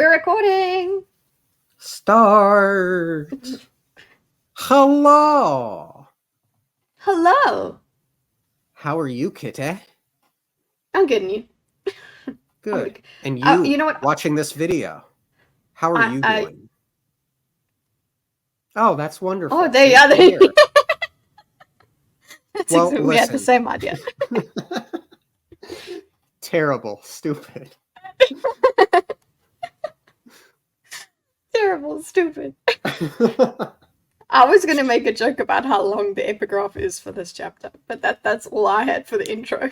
We're recording. Start. Hello. Hello. How are you, Kitty? I'm getting you. Good. And you, you know what? watching this video, how are you doing? Oh, that's wonderful. Oh, there you are. Well, we had the same idea. Terrible. Stupid. Terrible. Stupid. I was going to make a joke about how long the epigraph is for this chapter, but that's all I had for the intro.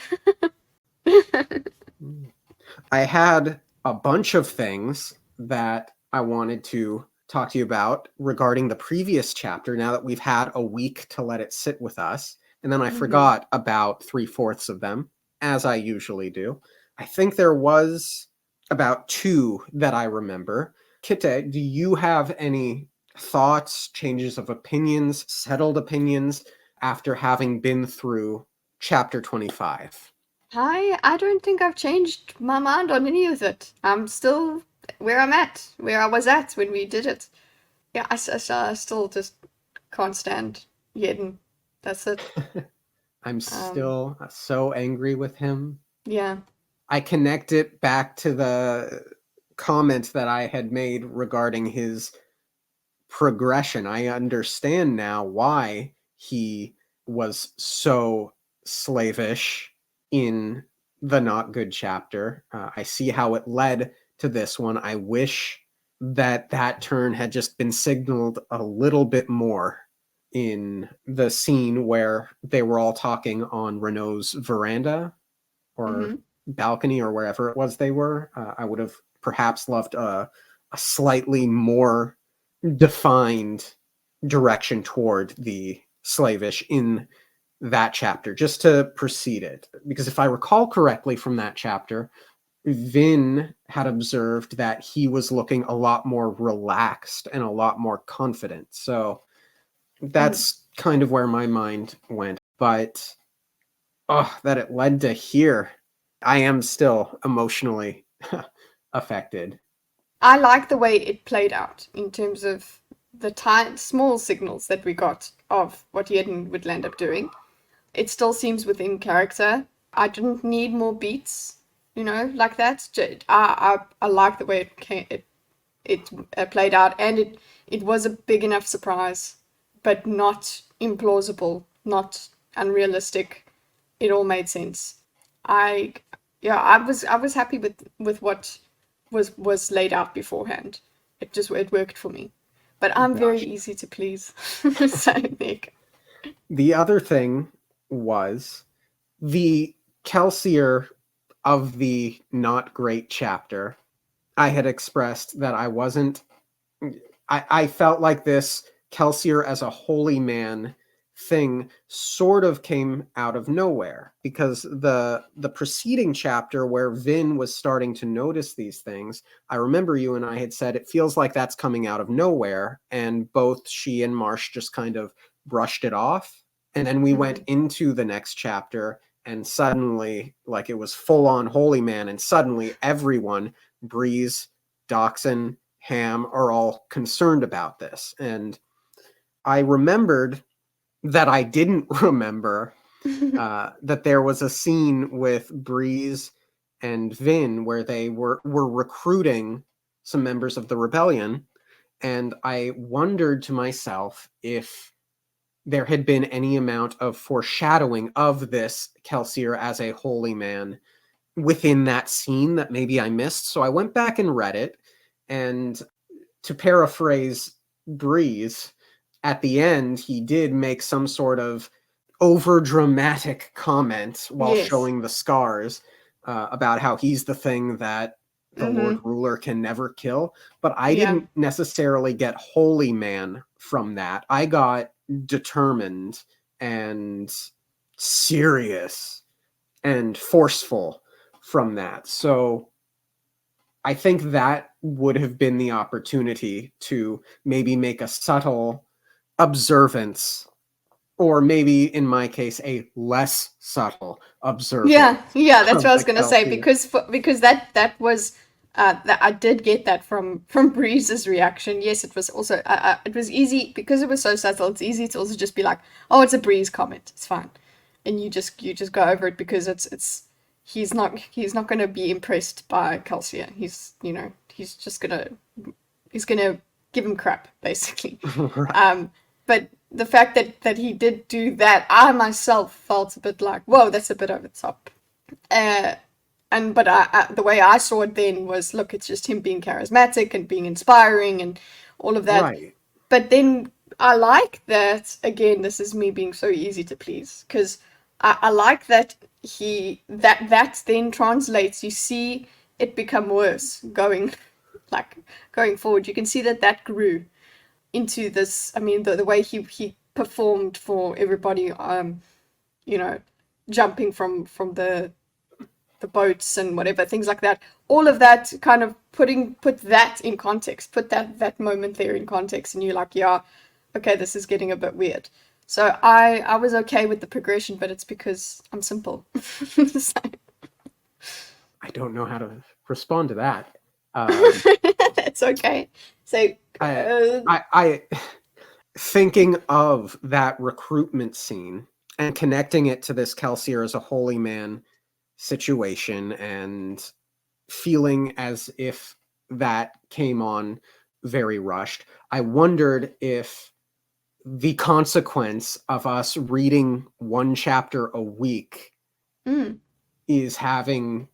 I had a bunch of things that I wanted to talk to you about regarding the previous chapter now that we've had a week to let it sit with us. And then I forgot about 3/4 of them, as I usually do. I think there was about 2 that I remember. Kitte, do you have any thoughts, changes of opinions, settled opinions after having been through chapter 25? I don't think I've changed my mind on any of it. I'm still where I was at when we did it. Yeah, I still just can't stand Jeden. That's it. I'm still so angry with him. Yeah. I connect it back to the comment that I had made regarding his progression. I understand now why he was so slavish in the not good chapter. I see how it led to this one. I wish that turn had just been signaled a little bit more in the scene where they were all talking on Renault's veranda or balcony or wherever it was they were. I would have perhaps loved a slightly more defined direction toward the slavish in that chapter, just to precede it. Because if I recall correctly from that chapter, Vin had observed that he was looking a lot more relaxed and a lot more confident. So that's kind of where my mind went. But that it led to here, I am still emotionally affected. I like the way it played out in terms of the small signals that we got of what Jeden would end up doing. It still seems within character. I didn't need more beats, like that. I like the way it played out, and it was a big enough surprise, but not implausible, not unrealistic. It all made sense. I was happy with what was laid out beforehand. It worked for me. But I'm very easy to please. So, Nick. The other thing was the Kelsier of the not great chapter. I had expressed that I felt like this Kelsier as a holy man thing sort of came out of nowhere, because the preceding chapter where Vin was starting to notice these things, I remember you and I had said it feels like that's coming out of nowhere, and both she and Marsh just kind of brushed it off. And then we went into the next chapter, and suddenly, like, it was full on holy man, and suddenly everyone, Breeze, Dachshund, Ham, are all concerned about this. And I remembered that I didn't remember that there was a scene with Breeze and Vin where they were recruiting some members of the rebellion, and I wondered to myself if there had been any amount of foreshadowing of this Kelsier as a holy man within that scene that maybe I missed. So I went back and read it, and to paraphrase Breeze, at the end, he did make some sort of over-dramatic comment while showing the scars about how he's the thing that the Lord Ruler can never kill. But I didn't necessarily get holy man from that. I got determined and serious and forceful from that. So I think that would have been the opportunity to maybe make a subtle observance, or maybe in my case a less subtle observance. Yeah, that's what I was gonna say, because that was That I did get that from Breeze's reaction. Yes, it was also it was easy because it was so subtle. It's easy to also just be like, oh, it's a Breeze comment. It's fine, and you just go over it because it's he's not going to be impressed by Calcia. He's gonna give him crap basically. Right. But the fact that he did do that, I myself felt a bit like, whoa, that's a bit over the top. Uh, but the way I saw it then was, look, it's just him being charismatic and being inspiring and all of that. Right. But then I like that, again, this is me being so easy to please, because I like that that then translates. You see it become worse going forward. You can see that grew into this. I mean, the way he performed for everybody, you know, jumping from the boats and whatever, things like that. All of that kind of put that in context, put that moment there in context, and you're like, yeah, okay, this is getting a bit weird. So I was okay with the progression, but it's because I'm simple. So, I don't know how to respond to that. that's okay. So I, I thinking of that recruitment scene and connecting it to this Kelsier as a holy man situation and feeling as if that came on very rushed. I wondered if the consequence of us reading one chapter a week mm, is having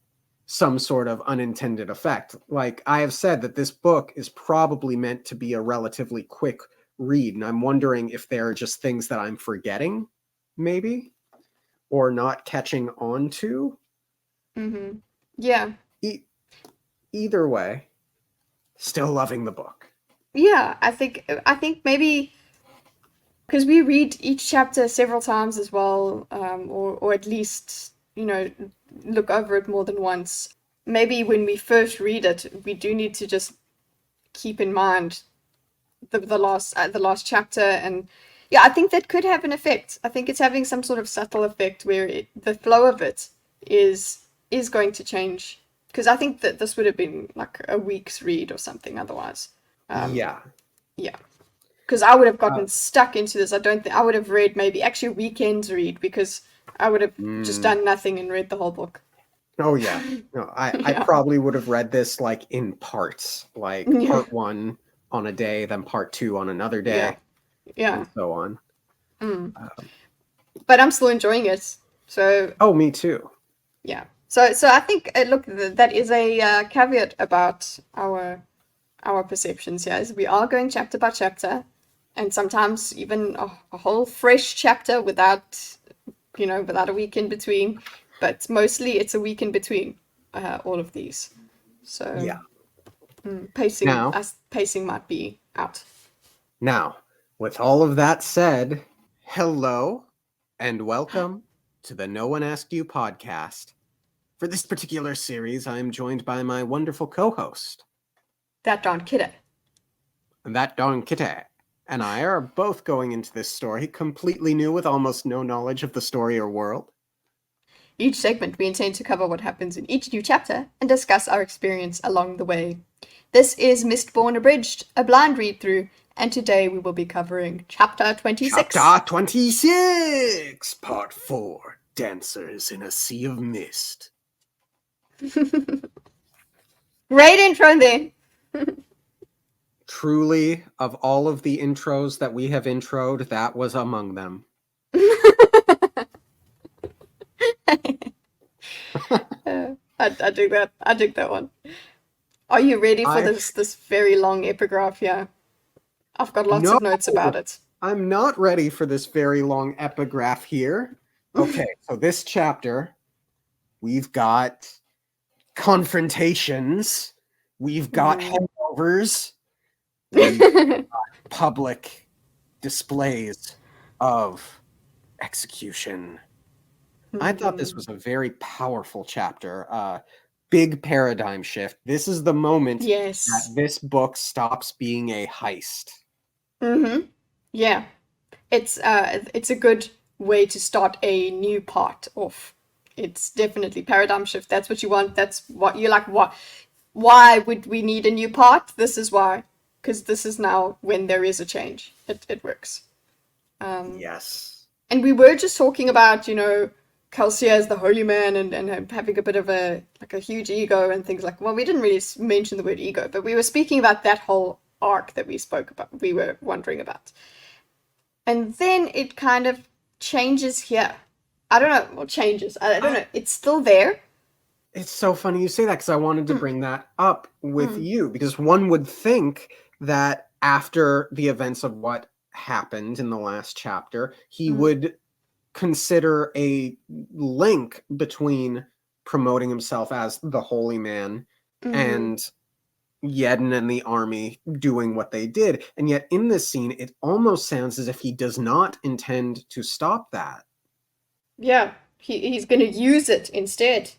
some sort of unintended effect. Like I have said that this book is probably meant to be a relatively quick read, and I'm wondering if there are just things that I'm forgetting, maybe, or not catching on to. mm-hmm. Yeah. E- Either way, still loving the book. Yeah, I think maybe because we read each chapter several times as well, or at least look over it more than once. Maybe when we first read it, we do need to just keep in mind the last chapter, and yeah, I think that could have an effect. I think it's having some sort of subtle effect where the flow of it is going to change, because I think that this would have been like a week's read or something otherwise. Um, Yeah. yeah, because I would have Uh, gotten stuck into this. I don't think I would have read maybe actually a weekend's read, because I would have just mm, done nothing and read the whole book. oh yeah. No, I Yeah, probably would have read this like in parts, like yeah, part one on a day, then part two on another yeah, day, yeah. and so on. Mm. Um, But I'm still enjoying it. So oh, me too. yeah. So I think look, that is a caveat about our perceptions. Yeah, is we are going chapter by chapter, and sometimes even a whole fresh chapter without a week in between. But mostly it's a week in between all of these. So Yeah. Now, pacing might be out. now, with all of that said, hello and welcome to the No One Asked You podcast. For this particular series, I am joined by my wonderful co-host, ThatDarnKitteh. ThatDarnKitteh, and I are both going into this story completely new with almost no knowledge of the story or world. Each segment we intend to cover what happens in each new chapter and discuss our experience along the way. This is Mistborn Abridged, a blind read through, and today we will be covering chapter 26. Chapter 26, Part 4, Dancers in a Sea of Mist. Great intro then. Truly, of all of the intros that we have introed, that was among them. I dig that. I dig that one. Are you ready for I this very long epigraph here? I've got lots No, of notes about it. I'm not ready for this very long epigraph here. Okay, so this chapter, we've got confrontations, we've got Mhm. hangovers, we've public displays of execution. I thought this was a very powerful chapter. Big paradigm shift. This is the moment that Yes. this book stops being a heist. Mm-hmm. Yeah. It's a good way to start a new part off. It's definitely paradigm shift. That's what you want. That's what you like. What? why would we need a new part? This is why. Because this is now when there is a change. It works. Yes. And we were just talking about, Calcia as the holy man and having a bit of a huge ego and things like. Well, we didn't really mention the word ego, but we were speaking about that whole arc that we were wondering about. And then it kind of changes here. I don't know what changes. I don't know. It's still there. It's so funny you say that, because I wanted to bring that up with you, because one would think that after the events of what happened in the last chapter, he would consider a link between promoting himself as the holy man and Yedden and the army doing what they did. And yet in this scene, it almost sounds as if he does not intend to stop that. Yeah, he's going to use it instead.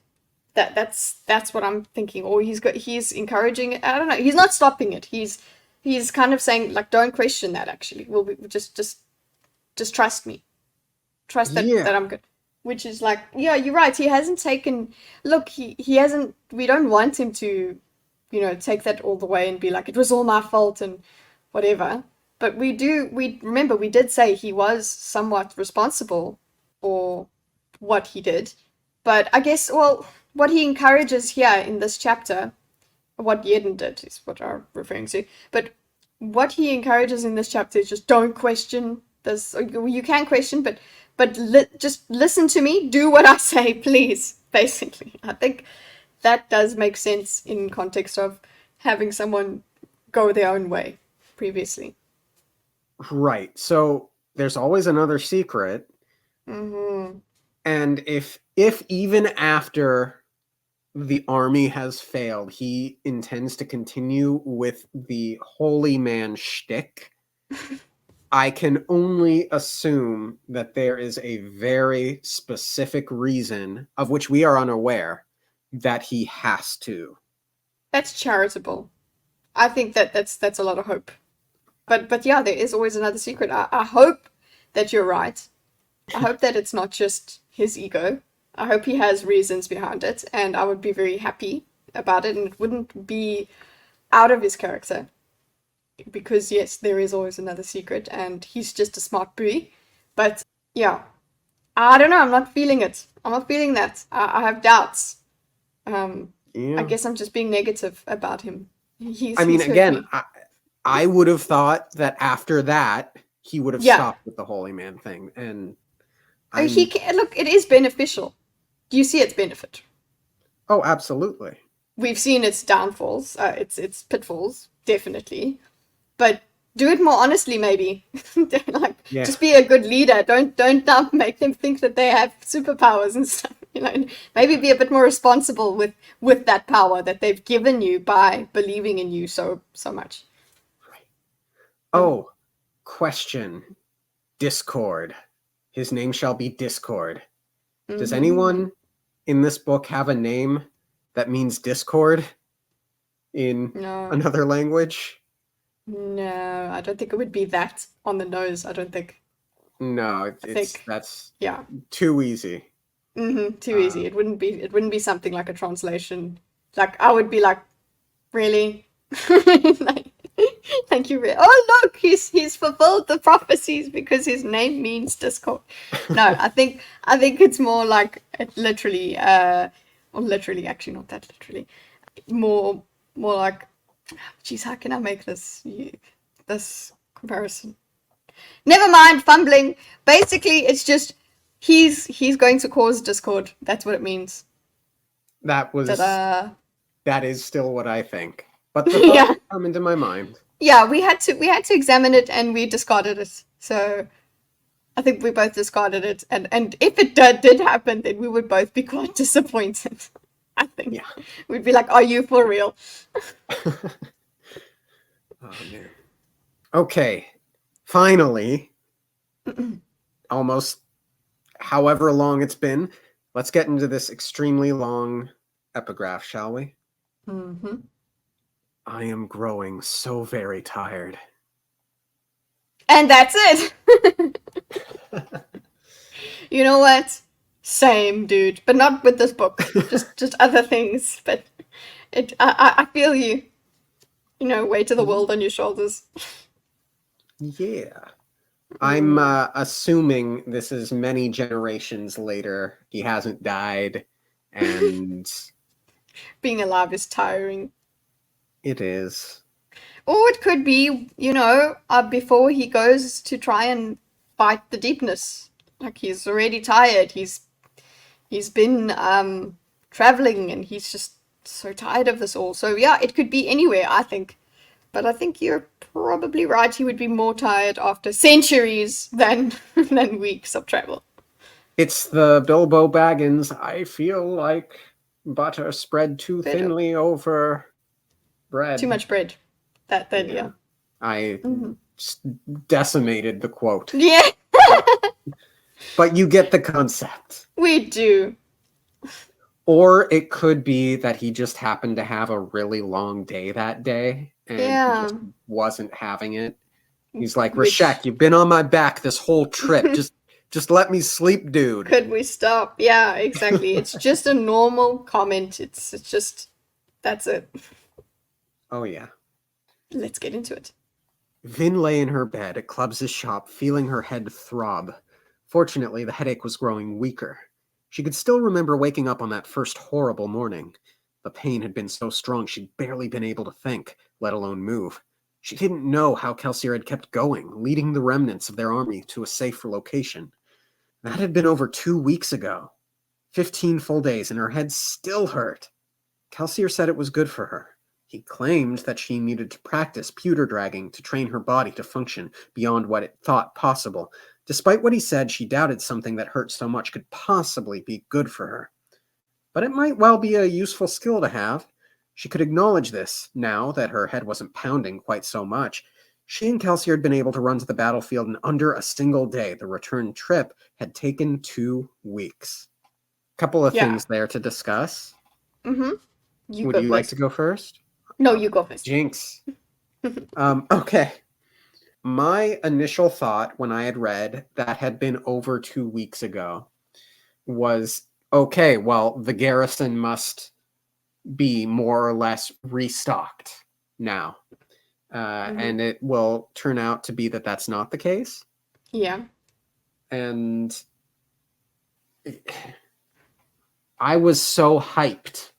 That's what I'm thinking. Or he's encouraging it. I don't know. He's not stopping it. He's kind of saying, like, don't question that. Actually, just trust me. Trust that I'm good. Which is like, yeah, you're right. He hasn't taken. Look, he hasn't. We don't want him to, take that all the way and be like, it was all my fault and whatever. But we remember we did say he was somewhat responsible for what he did. But I guess, well, what he encourages here in this chapter, what Yedden did is what I'm referring to. But what he encourages in this chapter is just don't question this. You can question, but just listen to me. Do what I say, please. Basically, I think that does make sense in context of having someone go their own way previously. Right. So there's always another secret. Mm-hmm. And if even after the army has failed, he intends to continue with the holy man shtick, I can only assume that there is a very specific reason, of which we are unaware, that he has to. That's charitable. I think that's a lot of hope. But yeah, there is always another secret. I hope that you're right. I hope that it's not just his ego. I hope he has reasons behind it, and I would be very happy about it, and it wouldn't be out of his character. Because yes, there is always another secret, and he's just a smart boy. But yeah, I don't know. I'm not feeling it. I'm not feeling that. I have doubts. I guess I'm just being negative about him. Again, I would have thought that after that he would have stopped with the holy man thing, and he can, look. It is beneficial. Do you see its benefit? Oh, absolutely. We've seen its downfalls, its pitfalls, definitely. But do it more honestly, maybe. Just be a good leader. Don't make them think that they have superpowers and stuff. Maybe be a bit more responsible with that power that they've given you by believing in you so much. Right. Oh, question. Discord. His name shall be Discord. Does anyone in this book have a name that means discord in another language? No, I don't think it would be that on the nose. I don't think. No, that's too easy. Too easy. It wouldn't be something like a translation. Like I would be like, really? Thank you. Oh look, he's fulfilled the prophecies because his name means discord. No, I think it's more like it literally, or literally, actually not that literally, more like, geez, how can I make this comparison? Never mind, fumbling. Basically, it's just he's going to cause discord. That's what it means. That is still what I think. But the thoughts come into my mind. Yeah, we had to examine it and we discarded it. So I think we both discarded it, and if it did happen, then we would both be quite disappointed. I think we'd be like, "Are you for real?" Oh man. Okay, finally, almost however long it's been, let's get into this extremely long epigraph, shall we? Mm-hmm. I am growing so very tired. And that's it. You know what? Same, dude. But not with this book. just other things. But I feel you. You know, weight of the world on your shoulders. Yeah. I'm assuming this is many generations later. He hasn't died, and Being alive is tiring. it is. Or it could be, you know, before he goes to try and fight the deepness. Like he's already tired. He's been traveling and he's just so tired of this all. So yeah, it could be anywhere, I think. But I think you're probably right. He would be more tired after centuries than than weeks of travel. It's the Bilbo Baggins. I feel like butter spread too Better. thinly over Too bread. much bread. That Yeah. yeah. I Mm-hmm. decimated the quote. Yeah, But you get the concept. we do. Or it could be that he just happened to have a really long day that day and he Yeah. just wasn't having it. He's like, Which Rashek, you've been on my back this whole trip. Just let me sleep, dude. could we stop? Yeah, exactly. It's just a normal comment. It's just that's it. Oh yeah. Let's get into it. Vin lay in her bed at Clubs' shop, feeling her head throb. Fortunately, the headache was growing weaker. She could still remember waking up on that first horrible morning. The pain had been so strong she'd barely been able to think, let alone move. She didn't know how Kelsier had kept going, leading the remnants of their army to a safer location. That had been over 2 weeks ago. 15 full days, and her head still hurt. Kelsier said it was good for her. He claimed that she needed to practice pewter dragging to train her body to function beyond what it thought possible. Despite what he said, she doubted something that hurt so much could possibly be good for her. But it might well be a useful skill to have. She could acknowledge this, now that her head wasn't pounding quite so much. She and Kelsier had been able to run to the battlefield in under a single day. The return trip had taken 2 weeks. Couple of Yeah. things there to discuss. Mm-hmm. You Would go you first. like to go first? No, you go first. Jinx. Okay. My initial thought when I had read that had been over 2 weeks ago was, okay, well, the garrison must be more or less restocked now. And it will turn out to be that that's not the case. Yeah. And I was so hyped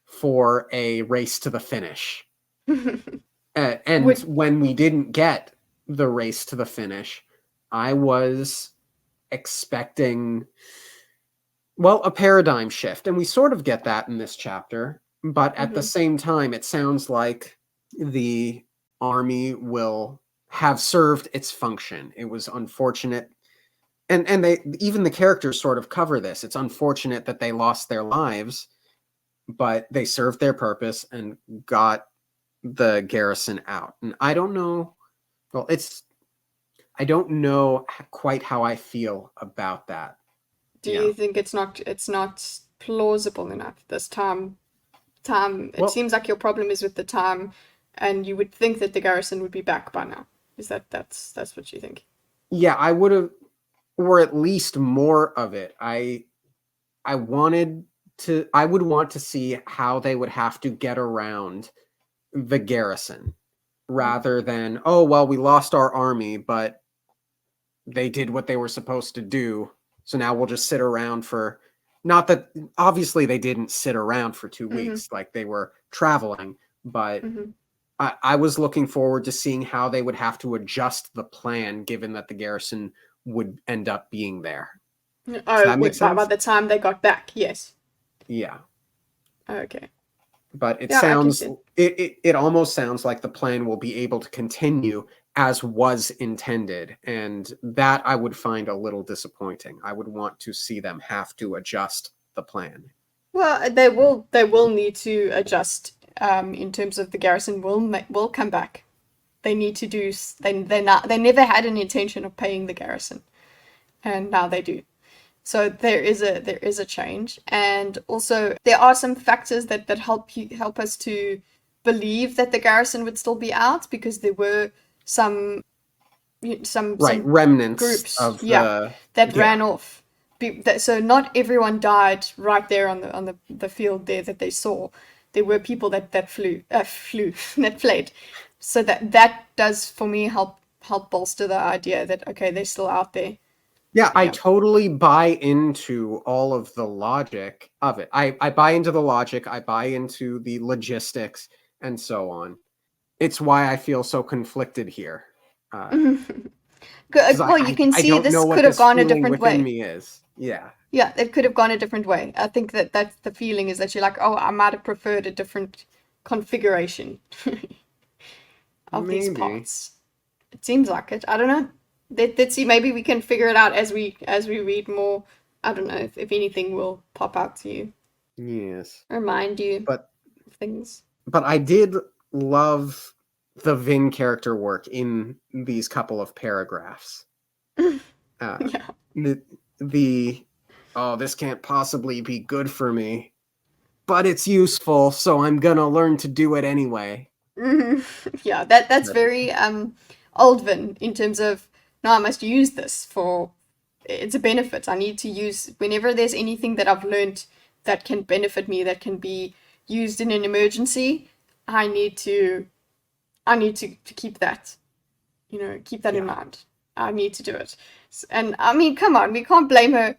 for a race to the finish. And when we didn't get the race to the finish, I was expecting, well, a paradigm shift. And we sort of get that in this chapter. But at the same time, it sounds like the army will have served its function. It was unfortunate. And they, even the characters sort of cover this. It's unfortunate that they lost their lives, but they served their purpose and got the garrison out. And I don't know, well, I don't know quite how I feel about that. Do you think it's not plausible enough this time? It seems like your problem is with the time, and you would think that the garrison would be back by now. Is that's what you think? Yeah, I would have, or at least more of it. I would want to see how they would have to get around the garrison rather than, oh, well, we lost our army, but they did what they were supposed to do. So now we'll just sit around for, not that obviously they didn't sit around for 2 weeks, like they were traveling, but I was looking forward to seeing how they would have to adjust the plan given that the garrison would end up being there. Oh, Does that make sense? by the time they got back, yes. Yeah. Okay. But it Yeah, sounds, it almost sounds like the plan will be able to continue as was intended. And that I would find a little disappointing. I would want to see them have to adjust the plan. Well, they will need to adjust in terms of the garrison will come back. They need to do. They never had an intention of paying the garrison, and now they do. So there is a change, and also there are some factors that help us to believe that the garrison would still be out, because there were some remnants groups of that ran off. So not everyone died right there on the field there that they saw. there were people that flew that fled. So that does for me help bolster the idea that okay, they're still out there. Yeah, I Yeah. totally buy into all of the logic of it. I buy into the logic, I buy into the logistics, and so on. It's why I feel so conflicted here. Because Well, you can I see don't know this what could have this gone a feeling different within way. me is. Yeah. Yeah, it could have gone a different way. I think that's the feeling is that you're like, oh, I might have preferred a different configuration of these Maybe. parts. It seems like it. I don't know. Let's see. Maybe we can figure it out as we read more. I don't know if anything will pop out to you, Yes. remind you But of things. I did love the Vin character work in these couple of paragraphs. Uh, Yeah. the, the oh, this can't possibly be good for me, but it's useful, so I'm gonna learn to do it anyway. Yeah, that's But very Oldvin in terms of no, I must use this for it's a benefit. I need to use whenever there's anything that I've learned that can benefit me, that can be used in an emergency. I need to to keep that, keep that in yeah, mind. I need to do it. And I mean, come on, we can't blame her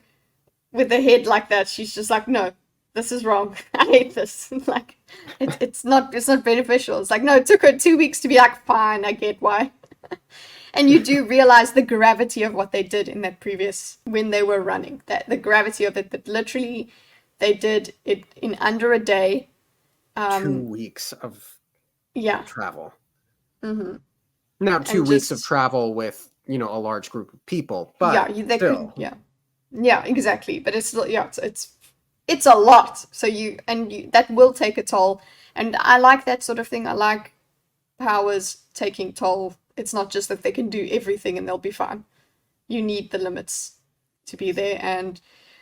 with a head like that. She's just like, no, this is wrong. I hate this. Like, it's not beneficial. It's like, no, it took her 2 weeks to be like, fine, I get why. And you do realize the gravity of what they did in that previous when they were running. That the gravity of it. That literally, they did it in under a day. 2 weeks of Yeah. travel. Mm-hmm. Now, two And weeks of just travel with a large group of people, yeah, but they could still, yeah. Yeah, exactly. But it's yeah, it's a lot. So that will take a toll. And I like that sort of thing. I like powers taking toll. It's not just that they can do everything and they'll be fine. You need the limits to be there. And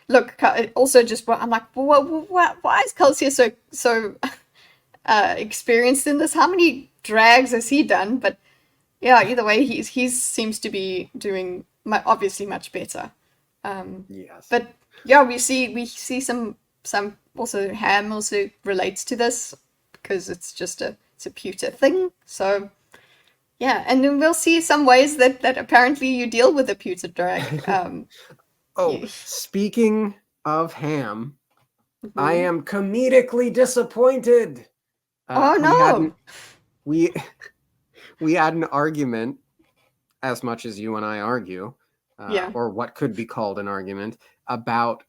look, also just I'm like, why is Kelsier so experienced in this? How many drags has he done? But yeah, either way, he seems to be doing obviously much better. yes. But yeah, we see some also Ham also relates to this because it's a pewter thing. So yeah, and then we'll see some ways that apparently you deal with a pewter drag. Oh, You, speaking of Ham, I Mhm. am comedically disappointed. Oh We no! hadn't we we had an argument, as much as you and I argue, Yeah. or what could be called an argument, about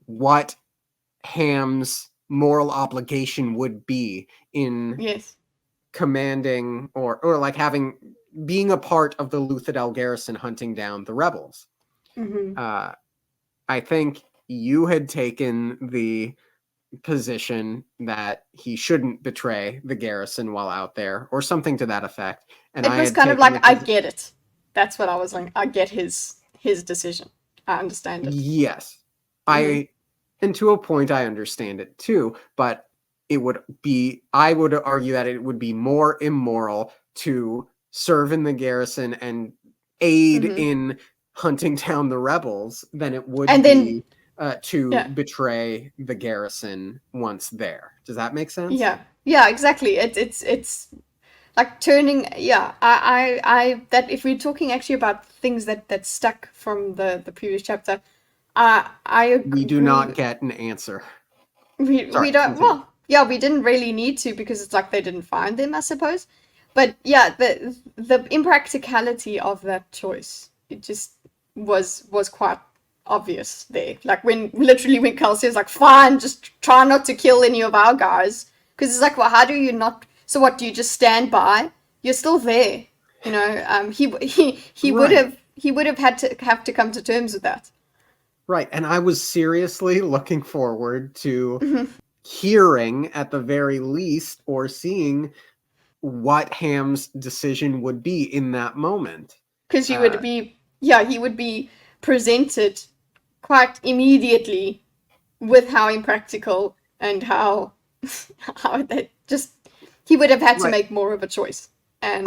what Ham's moral obligation would be in Yes. commanding or like having being a part of the Luthadel garrison hunting down the rebels. Hmm. Uh, I think you had taken the position that he shouldn't betray the garrison while out there, or something to that effect. And It I was had kind of taken like the I position. get it. That's what I was like. I get his decision. I understand it. Yes, Hmm. and to a point, I understand it too, but I would argue that it would be more immoral to serve in the garrison and aid Hmm. in hunting down the rebels than it would And then be to yeah, betray the garrison once there. Does that make sense? yeah, exactly. It's like turning. Yeah, that if we're talking actually about things that stuck from the previous chapter, I We do not agree. get an answer. We Sorry, don't. continue. Well, yeah, we didn't really need to because it's like they didn't find them, I suppose. But yeah, the impracticality of that choice it just was quite obvious there. Like when Kelsey was like, "Fine, just try not to kill any of our guys," because it's like, well, how do you not? So what? Do you just stand by? You're still there, you know. Right. He would have had to have to come to terms with that. Right. And I was seriously looking forward to hearing at the very least or seeing what Ham's decision would be in that moment. Because Uh, he would be presented quite immediately with how impractical and how how that just he would have had to right. make more of a choice. And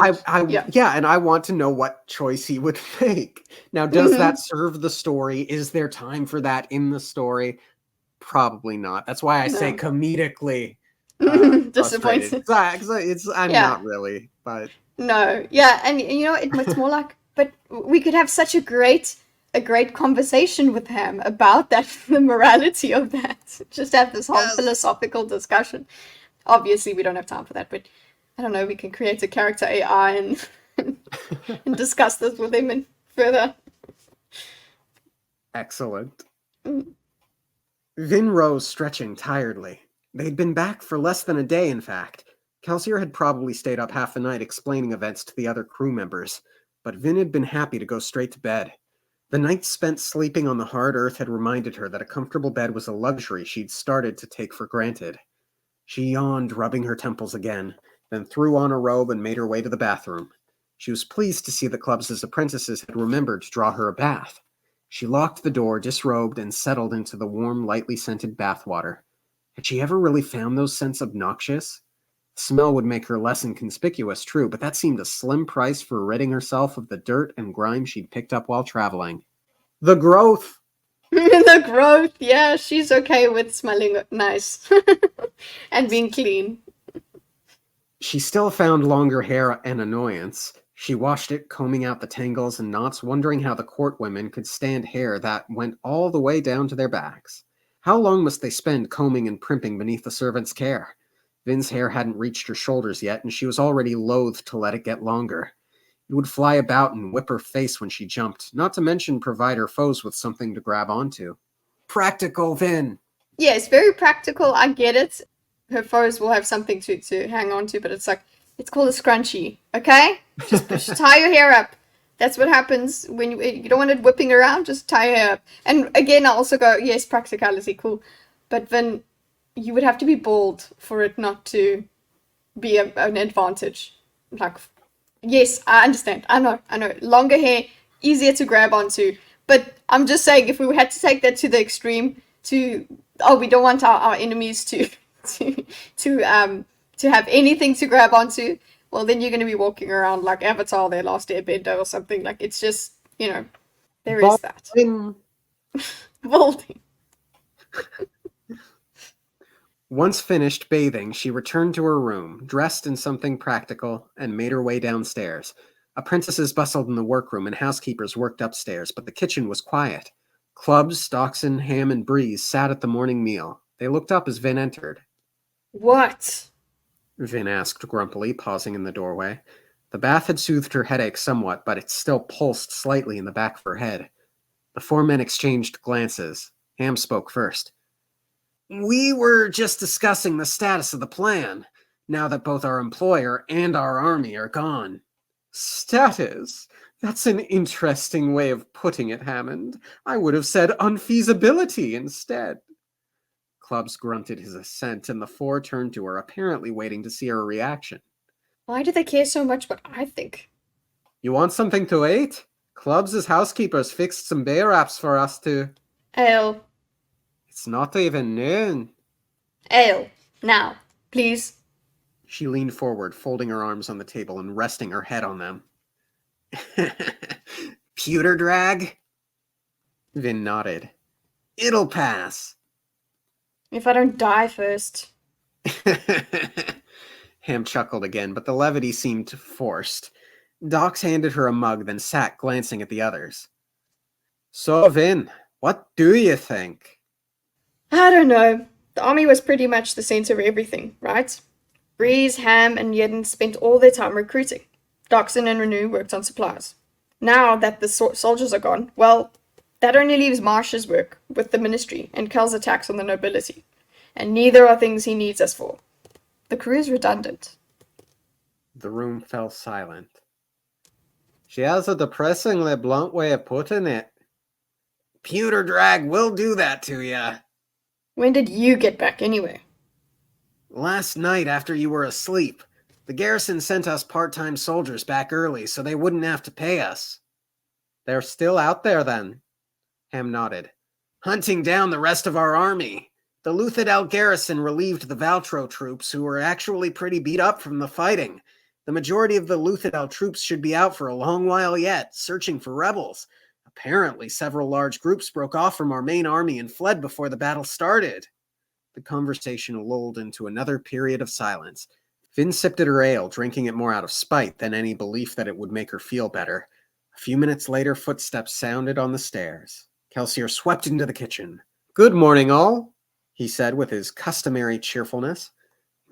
yeah. Yeah, and I want to know what choice he would make. Now, does Hmm. that serve the story? Is there time for that in the story? Probably not. That's why I say No. comedically. frustrated. Disappointed. 'Cause I'm Yeah. not really, but No. Yeah, and it's more like, but we could have such a great conversation with him about that, the morality of that. Just have this whole yes. philosophical discussion. Obviously, we don't have time for that, but I don't know. We can create a character AI and discuss this with him and further. Excellent. Mm. Vin rose, stretching tiredly. They'd been back for less than a day, in fact. Kelsier had probably stayed up half the night explaining events to the other crew members, but Vin had been happy to go straight to bed. The nights spent sleeping on the hard earth had reminded her that a comfortable bed was a luxury she'd started to take for granted. She yawned, rubbing her temples again, then threw on a robe and made her way to the bathroom. She was pleased to see the club's apprentices had remembered to draw her a bath. She locked the door, disrobed, and settled into the warm, lightly scented bathwater. Had she ever really found those scents obnoxious? The smell would make her less inconspicuous, true, but that seemed a slim price for ridding herself of the dirt and grime she'd picked up while traveling. The growth! The growth, yeah, she's okay with smelling nice and being clean. She still found longer hair an annoyance. She washed it, combing out the tangles and knots, wondering how the court women could stand hair that went all the way down to their backs. How long must they spend combing and primping beneath the servant's care? Vin's hair hadn't reached her shoulders yet, and she was already loath to let it get longer. It would fly about and whip her face when she jumped, not to mention provide her foes with something to grab onto. Practical, Vin! Yeah, it's very practical. I get it. Her foes will have something to hang on to, but it's like, it's called a scrunchie, okay? Just tie your hair up. That's what happens when you don't want it whipping around, just tie your hair up. And again, I also go, yes, practicality, cool. But then you would have to be bald for it not to be an advantage. Like, yes, I understand. I know. Longer hair, easier to grab onto. But I'm just saying, if we had to take that to the extreme, we don't want our enemies to to have anything to grab onto. Well, then you're going to be walking around like Avatar, their last airbender or something. Like, it's just, there is that. Balding. Balding. Once finished bathing, she returned to her room, dressed in something practical, and made her way downstairs. Apprentices bustled in the workroom and housekeepers worked upstairs, but the kitchen was quiet. Clubs, Stockson, Ham, and Breeze sat at the morning meal. They looked up as Vin entered. What? Vin asked grumpily, pausing in the doorway. The bath had soothed her headache somewhat, but it still pulsed slightly in the back of her head. The four men exchanged glances. Ham spoke first. We were just discussing the status of the plan, now that both our employer and our army are gone. Status? That's an interesting way of putting it, Hammond. I would have said unfeasibility instead. Clubs grunted his assent, and the four turned to her, apparently waiting to see her reaction. Why do they care so much what I think? You want something to eat? Clubs' housekeepers fixed some bear wraps for us to... Ale. It's not even noon. Ale. Now, please. She leaned forward, folding her arms on the table and resting her head on them. Pewter drag? Vin nodded. It'll pass. If I don't die first. Ham chuckled again, but the levity seemed forced. Dox handed her a mug, then sat glancing at the others. So, Vin, what do you think? I don't know. The army was pretty much the center of everything, right? Breeze, Ham, and Yedden spent all their time recruiting. Doxon and Renew worked on supplies. Now that the soldiers are gone, well, that only leaves Marsh's work with the ministry and Kel's attacks on the nobility. And neither are things he needs us for. The crew is redundant. The room fell silent. She has a depressingly blunt way of putting it. Pewter drag will do that to ya. When did you get back anyway? Last night after you were asleep. The garrison sent us part-time soldiers back early so they wouldn't have to pay us. They're still out there then? Ham nodded. Hunting down the rest of our army. The Luthadel garrison relieved the Valtro troops who were actually pretty beat up from the fighting. The majority of the Luthadel troops should be out for a long while yet, searching for rebels. Apparently, several large groups broke off from our main army and fled before the battle started. The conversation lulled into another period of silence. Vin sipped at her ale, drinking it more out of spite than any belief that it would make her feel better. A few minutes later, footsteps sounded on the stairs. Kelsier swept into the kitchen. "Good morning, all," he said with his customary cheerfulness.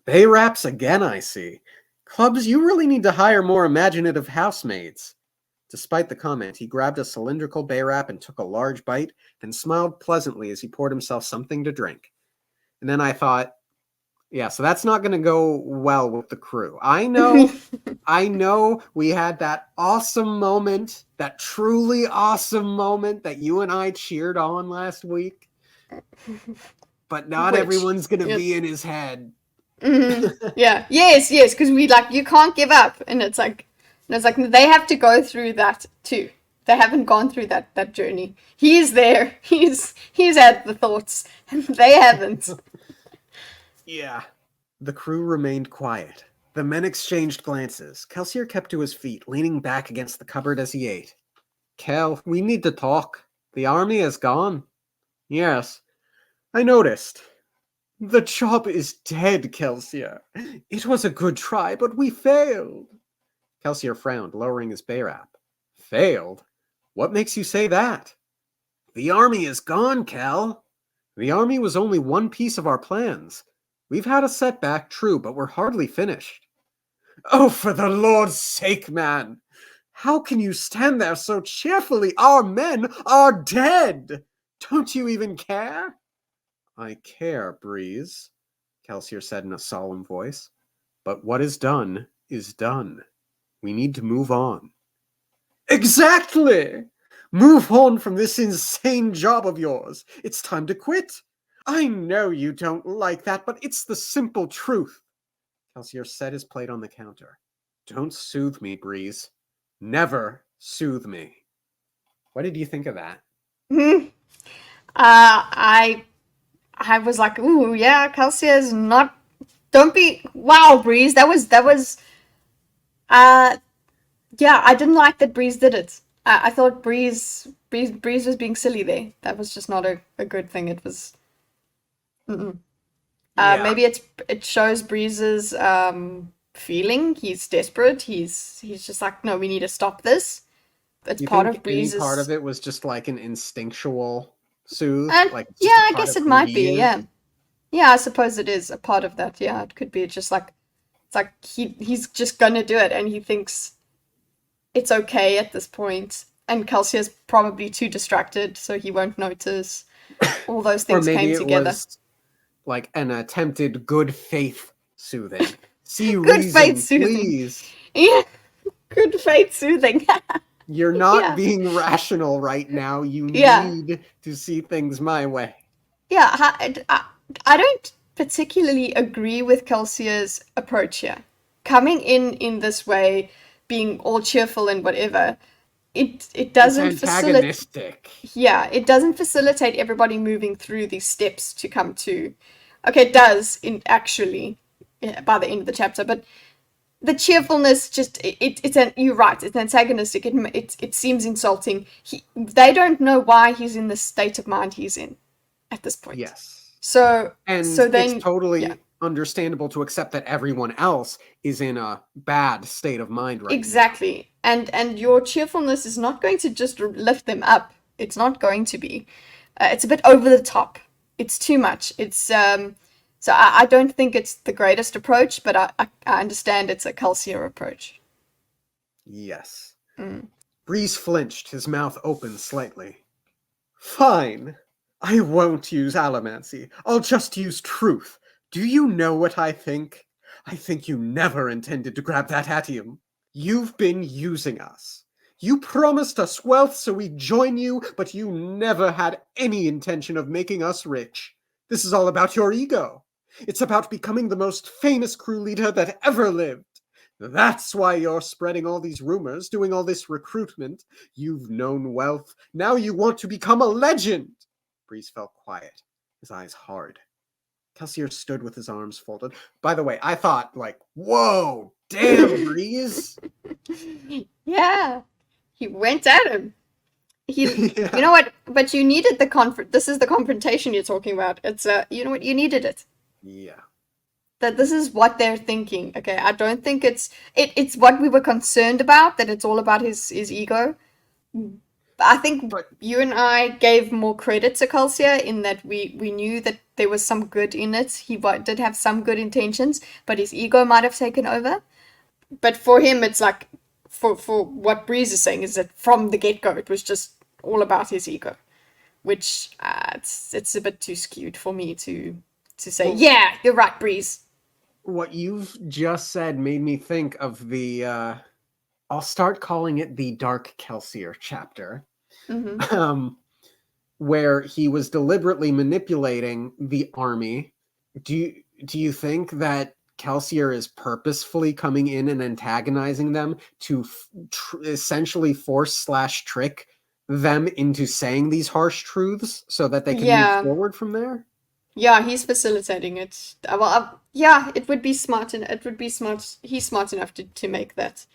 "Bay wraps again, I see. Clubs, you really need to hire more imaginative housemaids." Despite the comment, he grabbed a cylindrical bay wrap and took a large bite, then smiled pleasantly as he poured himself something to drink. And then I thought, yeah, so that's not going to go well with the crew. I know we had that awesome moment, that truly awesome moment that you and I cheered on last week. But not everyone's going to be in his head. Yeah. Yes, because we you can't give up. And it's like they have to go through that too. They haven't gone through that journey. He's there. He's had the thoughts, and they haven't. Yeah. The crew remained quiet. The men exchanged glances. Kelsier kept to his feet, leaning back against the cupboard as he ate. "Kel, we need to talk. The army is gone." "Yes, I noticed." "The job is dead, Kelsier. It was a good try, but we failed." Kelsier frowned, lowering his bay wrap. "Failed? What makes you say that?" "The army is gone, Kel." "The army was only one piece of our plans. We've had a setback, true, but we're hardly finished." "Oh, for the Lord's sake, man! How can you stand there so cheerfully? Our men are dead! Don't you even care?" "I care, Breeze," Kelsier said in a solemn voice. "But what is done is done. We need to move on." "Exactly! Move on from this insane job of yours. It's time to quit. I know you don't like that, but it's the simple truth." Kelsier set his plate on the counter. "Don't soothe me, Breeze. Never soothe me." What did you think of that? I was like, ooh, yeah, Kelsier is not. Don't be. Wow, Breeze. That was. Yeah, I didn't like that Breeze did it. I thought Breeze was being silly there. That was just not a good thing. It was. Yeah. Maybe it shows Breeze's feeling. He's desperate. He's just like, no, we need to stop this. It's You part think of any part Breeze's. of it was just like an instinctual soothe? And Like it's yeah, just a I part guess of it who might he be. is? Yeah, yeah. I suppose it is a part of that. Yeah, it could be just like it's like he's just gonna do it, and he thinks it's okay at this point. And Kelsey's probably too distracted, so he won't notice. All those Or things maybe came it together. was like an attempted good faith soothing. See Good faith reason, soothing. please. Yeah, good faith soothing. You're not Yeah, being rational right now. You yeah, need to see things my way. yeah. I don't particularly agree with Kelsey's approach here. Coming in this way, being all cheerful and whatever, it It's doesn't facilitate. antagonistic. Yeah, it doesn't facilitate everybody moving through these steps to come to. Okay, it does in actually by the end of the chapter, but the cheerfulness just it's an you're right, it's antagonistic. It seems insulting. They don't know why he's in the state of mind he's in at this point. Yes. So And it's then yeah, totally understandable to accept that everyone else is in a bad state of mind right now. exactly. And your cheerfulness is not going to just lift them up. It's not going to be. It's a bit over the top. It's too much. It's so I don't think it's the greatest approach, but I understand it's a Kelsier approach. Yes. Mm. Breeze flinched, his mouth open slightly. "Fine. I won't use allomancy. I'll just use truth. Do you know what I think? I think you never intended to grab that atium. You've been using us. You promised us wealth so we'd join you, but you never had any intention of making us rich. This is all about your ego. It's about becoming the most famous crew leader that ever lived. That's why you're spreading all these rumors, doing all this recruitment. You've known wealth. Now you want to become a legend." Breeze felt quiet, his eyes hard. Kelsier stood with his arms folded. By the way, I thought, like, whoa, damn, Breeze. Yeah, he went at him. You know what? But you needed the this is the confrontation you're talking about. It's you know what? You needed it. Yeah. That this is what they're thinking. Okay, I don't think it's what we were concerned about, that it's all about his ego. I think But you and I gave more credit to Calcia in that we knew that there was some good in it. He did have some good intentions, but his ego might have taken over. But for him, it's like for what Breeze is saying is that from the get go, it was just all about his ego, which it's a bit too skewed for me to say. well, Yeah, you're right, Breeze. what you've just said made me think of the I'll start calling it the Dark Kelsier chapter. Mm-hmm. Um, where he was deliberately manipulating the army. Do you think that Kelsier is purposefully coming in and antagonizing them to essentially force/trick them into saying these harsh truths so that they can move Yeah, forward from there? yeah, he's facilitating it. Well, yeah, it would be smart, and it would be smart. He's smart enough to make that,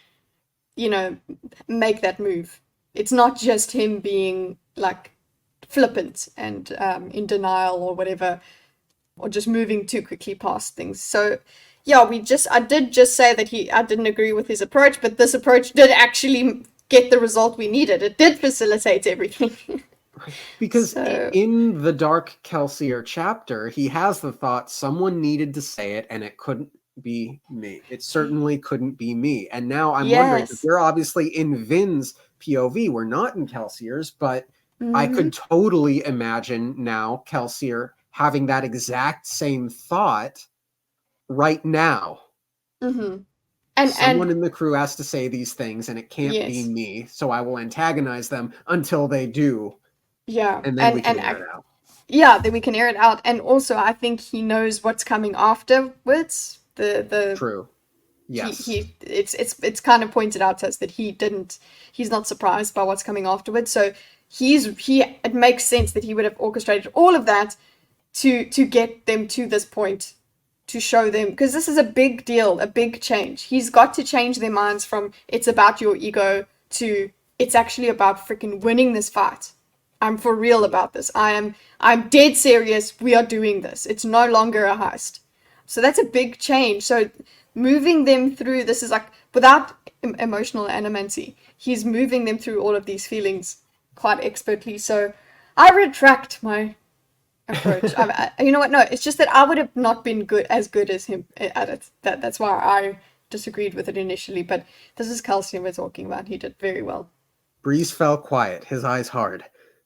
you know, make that move. It's not just him being like flippant and in denial or whatever, or just moving too quickly past things. So, yeah, I did just say that I didn't agree with his approach, but this approach did actually get the result we needed. It did facilitate everything. Because So, in the Dark Kelsier chapter, he has the thought someone needed to say it and it couldn't be me. It certainly couldn't be me. And now I'm wondering, because yes. we're obviously in Vin's POV, we're not in Kelsier's, but I Mm-hmm. could totally imagine now Kelsier having that exact same thought right now. Mm-hmm. And Someone in the crew has to say these things and it can't be yes. me, so I will antagonize them until they do, Yeah. and then we can air it out. Yeah, then we can air it out. And also, I think he knows what's coming afterwards. The True. Yes. it's kind of pointed out to us that he's not surprised by what's coming afterwards. So it makes sense that he would have orchestrated all of that to get them to this point, to show them, because this is a big deal, a big change. He's got to change their minds from it's about your ego to it's actually about freaking winning this fight. I'm for real Yeah. about this. I'm dead serious. We are doing this. It's no longer a heist. So that's a big change. So moving them through this is like without emotional animancy. He's moving them through all of these feelings quite expertly. So I retract my approach. You know what? No, it's just that I would have not been good as him at it. That's why I disagreed with it initially. But this is Calcium we're talking about. He did very well. Breeze fell quiet, his eyes hard.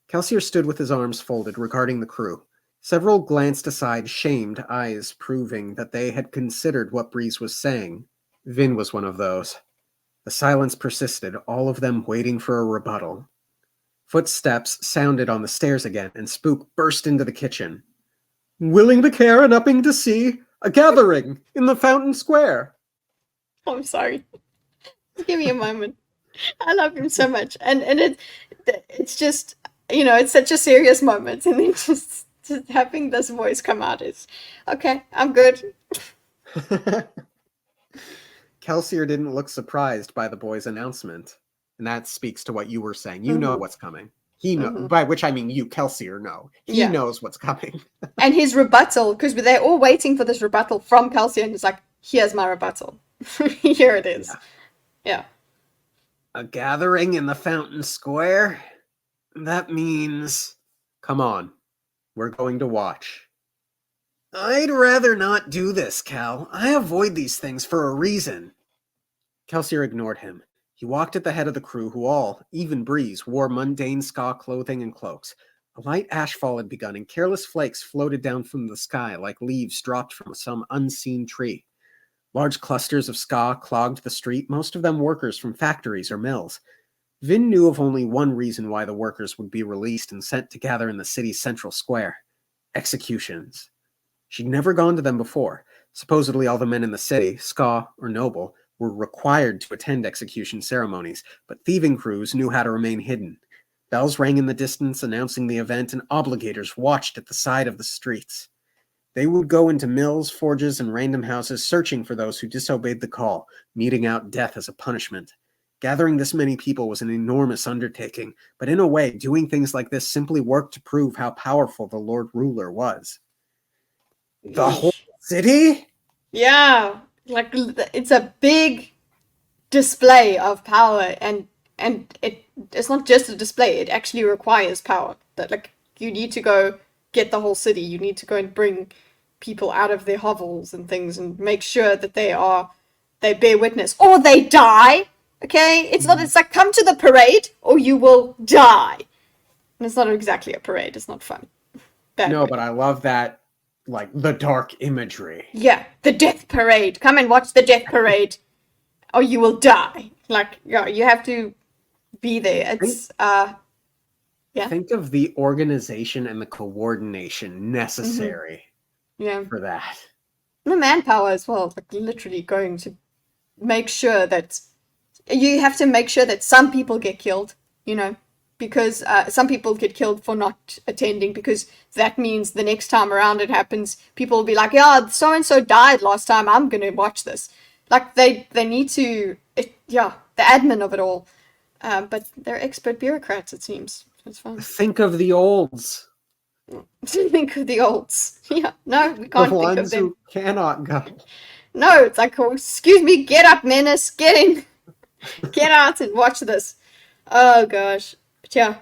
Kelsier stood with his arms folded, regarding the crew. Several glanced aside, shamed eyes proving that they had considered what Breeze was saying. Vin was one of those. The silence persisted, all of them waiting for a rebuttal. Footsteps sounded on the stairs again, and Spook burst into the kitchen. Willing to care and upping to see, a gathering in the Fountain Square. Oh, I'm sorry. Give me a moment. I love him so much, and it's just it's such a serious moment, and then just having this voice come out is okay. I'm good. Kelsier didn't look surprised by the boy's announcement. And that speaks to what you were saying. You know Mm-hmm. what's coming. He know, Mm-hmm. by which I mean you, Kelsier, know. He Yeah, knows what's coming. and his rebuttal, because they're all waiting for this rebuttal from Calcium, and it's like, here's my rebuttal. Here it is. Yeah. Yeah. A gathering in the Fountain Square? That means. Come on. We're going to watch. I'd rather not do this, Cal. I avoid these things for a reason. Kelsier ignored him. He walked at the head of the crew, who all, even Breeze, wore mundane ska clothing and cloaks. A light ashfall had begun, and careless flakes floated down from the sky like leaves dropped from some unseen tree. Large clusters of ska clogged the street, most of them workers from factories or mills. Vin knew of only one reason why the workers would be released and sent to gather in the city's central square: executions. She'd never gone to them before. Supposedly all the men in the city, ska or noble, were required to attend execution ceremonies, but thieving crews knew how to remain hidden. Bells rang in the distance announcing the event, and obligators watched at the side of the streets. They would go into mills, forges, and random houses searching for those who disobeyed the call, meting out death as a punishment. Gathering this many people was an enormous undertaking, but in a way, doing things like this simply worked to prove how powerful the Lord Ruler was. The whole city? Yeah, like it's a big display of power, and it's not just a display, it actually requires power. That like you need to go get the whole city, you need to go and bring people out of their hovels and things and make sure that they bear witness or they die. Okay, it's like come to the parade or you will die. And it's not exactly a parade, it's not fun. Bad No, way. but I love that, like, the dark imagery. Yeah, the death parade, come and watch the death parade or you will die. Like, yeah, you have to be there. It's yeah. Think of the organization and the coordination necessary Yeah. for that. The manpower as well, like literally going to make sure that you have to make sure that some people get killed, you know, because some people get killed for not attending, because that means the next time around it happens, people will be like, yeah, so and so died last time, I'm gonna watch this. Like they need to, yeah, the admin of it all. But they're expert bureaucrats, it seems. It's fine. Think of the olds. Think of the olds. Yeah, no, we The can't think of ones them. who cannot go. No, it's like, oh, excuse me, get up, Menace, get in, get out and watch this. Oh gosh, but yeah.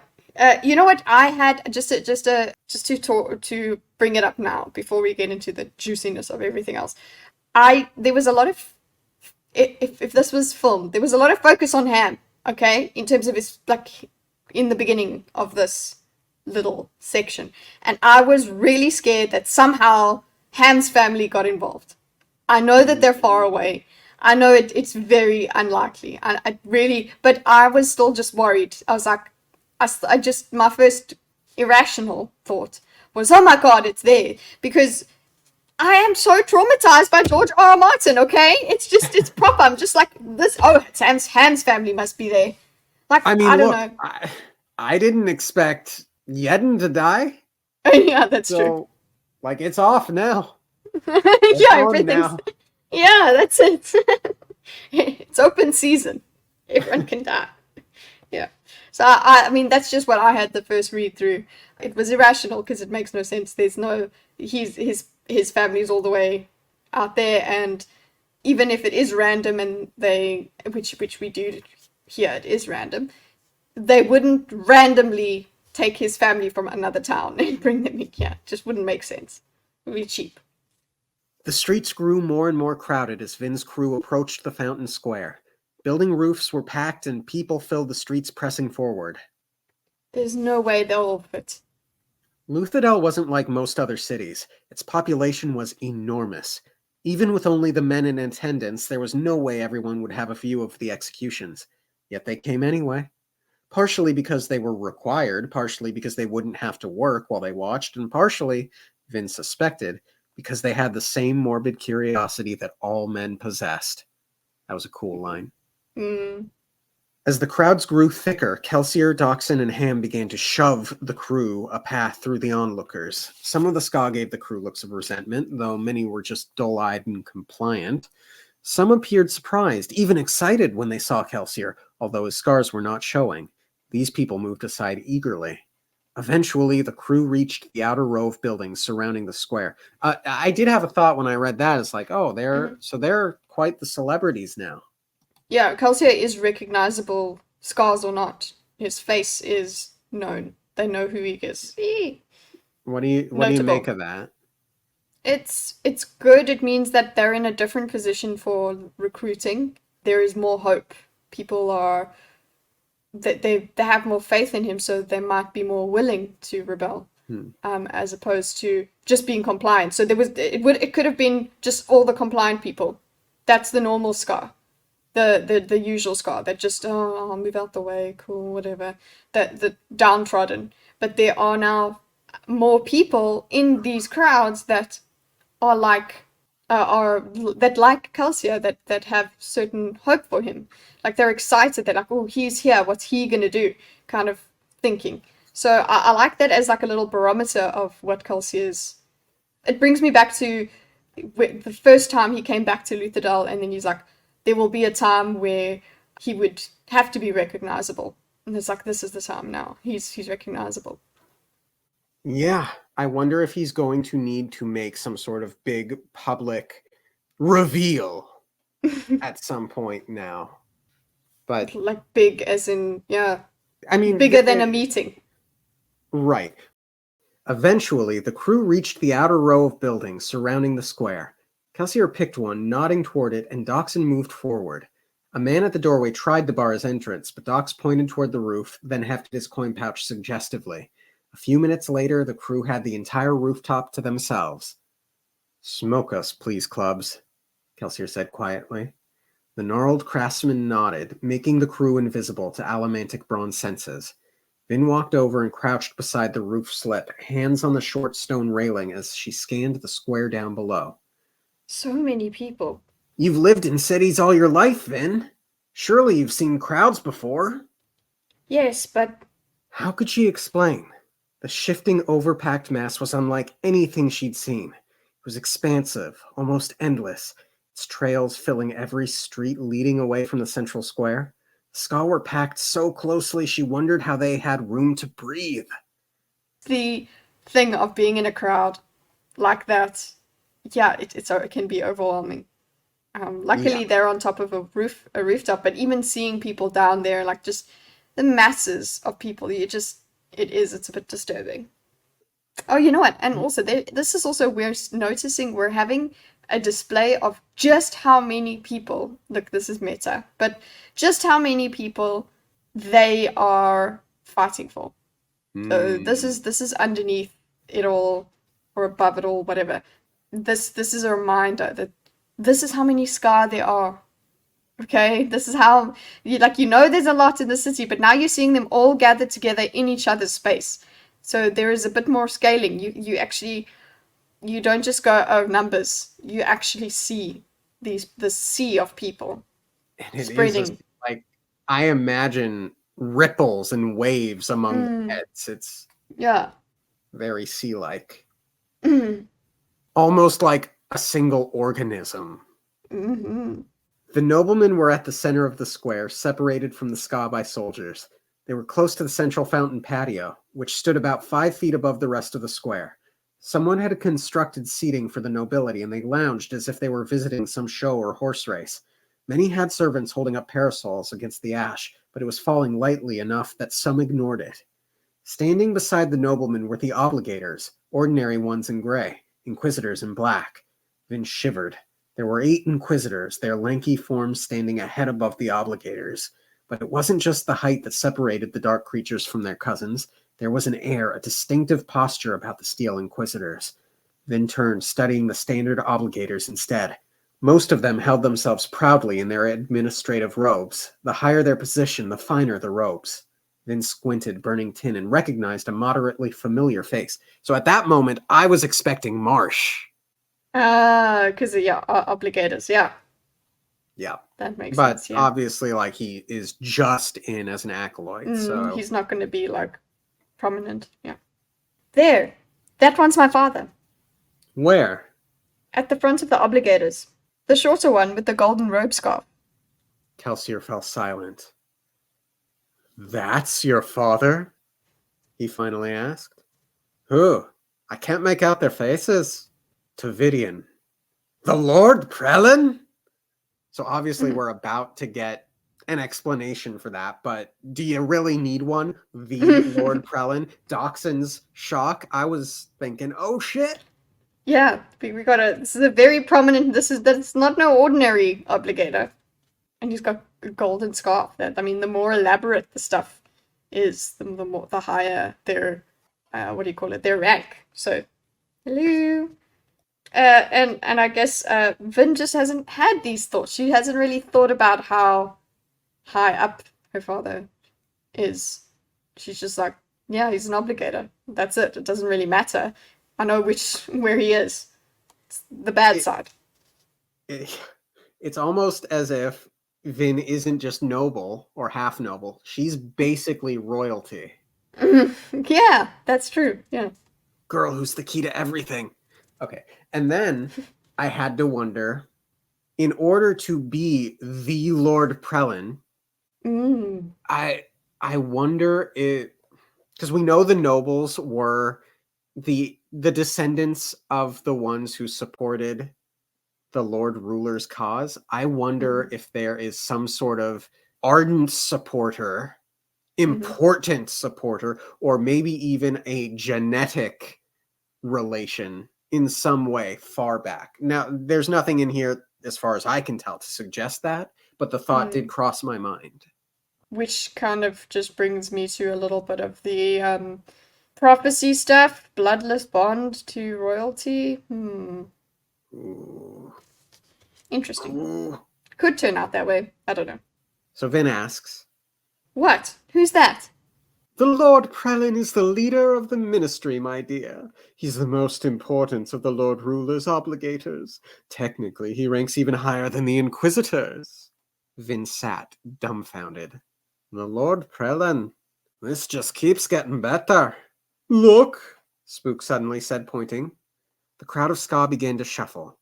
You know what? I had to bring it up now before we get into the juiciness of everything else. There was a lot of if this was filmed, there was a lot of focus on Ham. Okay, in terms of his like in the beginning of this little section, and I was really scared that somehow Ham's family got involved. I know that they're far away. I know it's very unlikely. I really, but I was still just worried. I was like, I just, my first irrational thought was, oh my God, it's there. Because I am so traumatized by George R. R. Martin, okay? It's proper. I'm just like, this, oh, Ham's family must be there. Like, I mean, I don't look, know. I didn't expect Yedden to die. Yeah, that's true. So, like, it's off now. Yeah, on everything's, now. yeah, that's it. It's open season. Everyone can die. Yeah. So I mean that's just what I had the first read through. It was irrational because it makes no sense. There's no his family's all the way out there, and even if it is random and they which we do here, it is random, they wouldn't randomly take his family from another town and bring them in here. It just wouldn't make sense. It would be cheap. The streets grew more and more crowded as Vin's crew approached the fountain square. Building roofs were packed and people filled the streets pressing forward. There's no way they'll all fit. Luthadel wasn't like most other cities. Its population was enormous. Even with only the men in attendance, there was no way everyone would have a view of the executions. Yet they came anyway. Partially because they were required, partially because they wouldn't have to work while they watched, and partially, Vin suspected, because they had the same morbid curiosity that all men possessed. That was a cool line. As the crowds grew thicker, Kelsier, Doxson, and Ham began to shove the crew a path through the onlookers. Some of the Ska gave the crew looks of resentment, though many were just dull-eyed and compliant. Some appeared surprised, even excited when they saw Kelsier, although his scars were not showing. These people moved aside eagerly. Eventually, the crew reached the outer row of buildings surrounding the square. I did have a thought when I read that. It's like, oh, they're quite the celebrities now. Yeah, Kelsier is recognizable, scars or not. His face is known. They know who he is. What do you make of that? It's good. It means that they're in a different position for recruiting. There is more hope. People are that they have more faith in him, so they might be more willing to rebel, as opposed to just being compliant. So it could have been just all the compliant people. That's the normal Ska. The usual Ska that just I'll move out the way, cool, whatever. The downtrodden. But there are now more people in these crowds that are like Kelsier, that have certain hope for him. Like they're excited. They're like, oh, he's here. What's he gonna do? Kind of thinking. So I like that as like a little barometer of what Kelsier is. It brings me back to the first time he came back to Luthadel, and then he's like, there will be a time where he would have to be recognizable. And it's like, this is the time now. He's recognizable. Yeah, I wonder if he's going to need to make some sort of big public reveal at some point now. But Like big as in, yeah, I mean, bigger than a meeting. right. Eventually, the crew reached the outer row of buildings surrounding the square. Kelsier picked one, nodding toward it, and Doxson moved forward. A man at the doorway tried to bar his entrance, but Dox pointed toward the roof, then hefted his coin pouch suggestively. A few minutes later, the crew had the entire rooftop to themselves. "Smoke us, please, clubs," Kelsier said quietly. The gnarled craftsman nodded, making the crew invisible to allomantic bronze senses. Vin walked over and crouched beside the roof slip, hands on the short stone railing as she scanned the square down below. So many people. "You've lived in cities all your life, Vin. Surely you've seen crowds before." Yes, but How could she explain? The shifting, overpacked mass was unlike anything she'd seen. It was expansive, almost endless, its trails filling every street leading away from the central square. The ska were packed so closely she wondered how they had room to breathe. the thing of being in a crowd like that, yeah, it can be overwhelming. Luckily, Yeah. they're on top of a rooftop, but even seeing people down there, like just the masses of people, it's a bit disturbing. Oh, you know what? And also, this is also we're noticing we're having a display of just how many people. Look, this is meta, but just how many people they are fighting for. So this is underneath it all, or above it all, whatever. This is a reminder that this is how many Scar there are. Okay, this is how there's a lot in the city, but now you're seeing them all gathered together in each other's space. So there is a bit more scaling. You don't just go, oh, numbers. You actually see this sea of people And it spreading. is like, I imagine ripples and waves among the heads. It's Yeah. very sea-like. Almost like a single organism. Mm-hmm. The noblemen were at the center of the square, separated from the ska by soldiers. They were close to the central fountain patio, which stood about 5 feet above the rest of the square. Someone had constructed seating for the nobility, and they lounged as if they were visiting some show or horse race. Many had servants holding up parasols against the ash, but it was falling lightly enough that some ignored it. Standing beside the noblemen were the obligators, ordinary ones in gray, inquisitors in black. Vin shivered. There were 8 inquisitors, their lanky forms standing a head above the obligators. But it wasn't just the height that separated the dark creatures from their cousins. There was an air, a distinctive posture about the steel inquisitors. Vin turned, studying the standard obligators instead. Most of them held themselves proudly in their administrative robes. The higher their position, the finer the robes. Vin squinted, burning tin, and recognized a moderately familiar face. So at that moment, I was expecting Marsh. Because obligators, yeah. Yeah. That makes But sense, yeah. obviously, like, he is just in as an acolyte, so... He's not going to be, like, prominent, yeah. There! That one's my father. Where? At the front of the obligators. The shorter one with the golden robe scarf. Kelsier fell silent. "That's your father?" he finally asked. "Who? I can't make out their faces." "Tavidian." "The Lord Prelin?" So obviously we're about to get an explanation for that, but do you really need one? The Lord Prelin? Doxson's shock? I was thinking, oh shit. Yeah, this is a very prominent, that's not no ordinary obligator. And he's got a golden scarf. The more elaborate the stuff is, the higher their, their rank. So, hello. And I guess Vin just hasn't had these thoughts. She hasn't really thought about how high up her father is. She's just like, yeah, he's an obligator. That's it. It doesn't really matter. I know where he is. It's the bad side. It's almost as if Vin isn't just noble or half noble. She's basically royalty. Yeah, that's true. Yeah. Girl who's the key to everything. Okay. And then I had to wonder, in order to be the Lord Prelin, Mm. I wonder if, because we know the nobles were the descendants of the ones who supported the Lord Ruler's cause. I wonder Mm. if there is some sort of ardent supporter, Mm-hmm. important supporter, or maybe even a genetic relation in some way far back. Now, there's nothing in here, as far as I can tell, to suggest that, but the thought did Mm. cross my mind. Which kind of just brings me to a little bit of the prophecy stuff. Bloodless bond to royalty. Ooh. Interesting. Ooh. Could turn out that way. I don't know. So Vin asks, What? Who's that? "The Lord Prelin is the leader of the ministry, my dear. He's the most important of the Lord Ruler's obligators. Technically, he ranks even higher than the Inquisitors." Vin sat, dumbfounded. "The Lord Prelin. This just keeps getting better." "Look," Spook suddenly said, pointing. The crowd of Ska began to shuffle.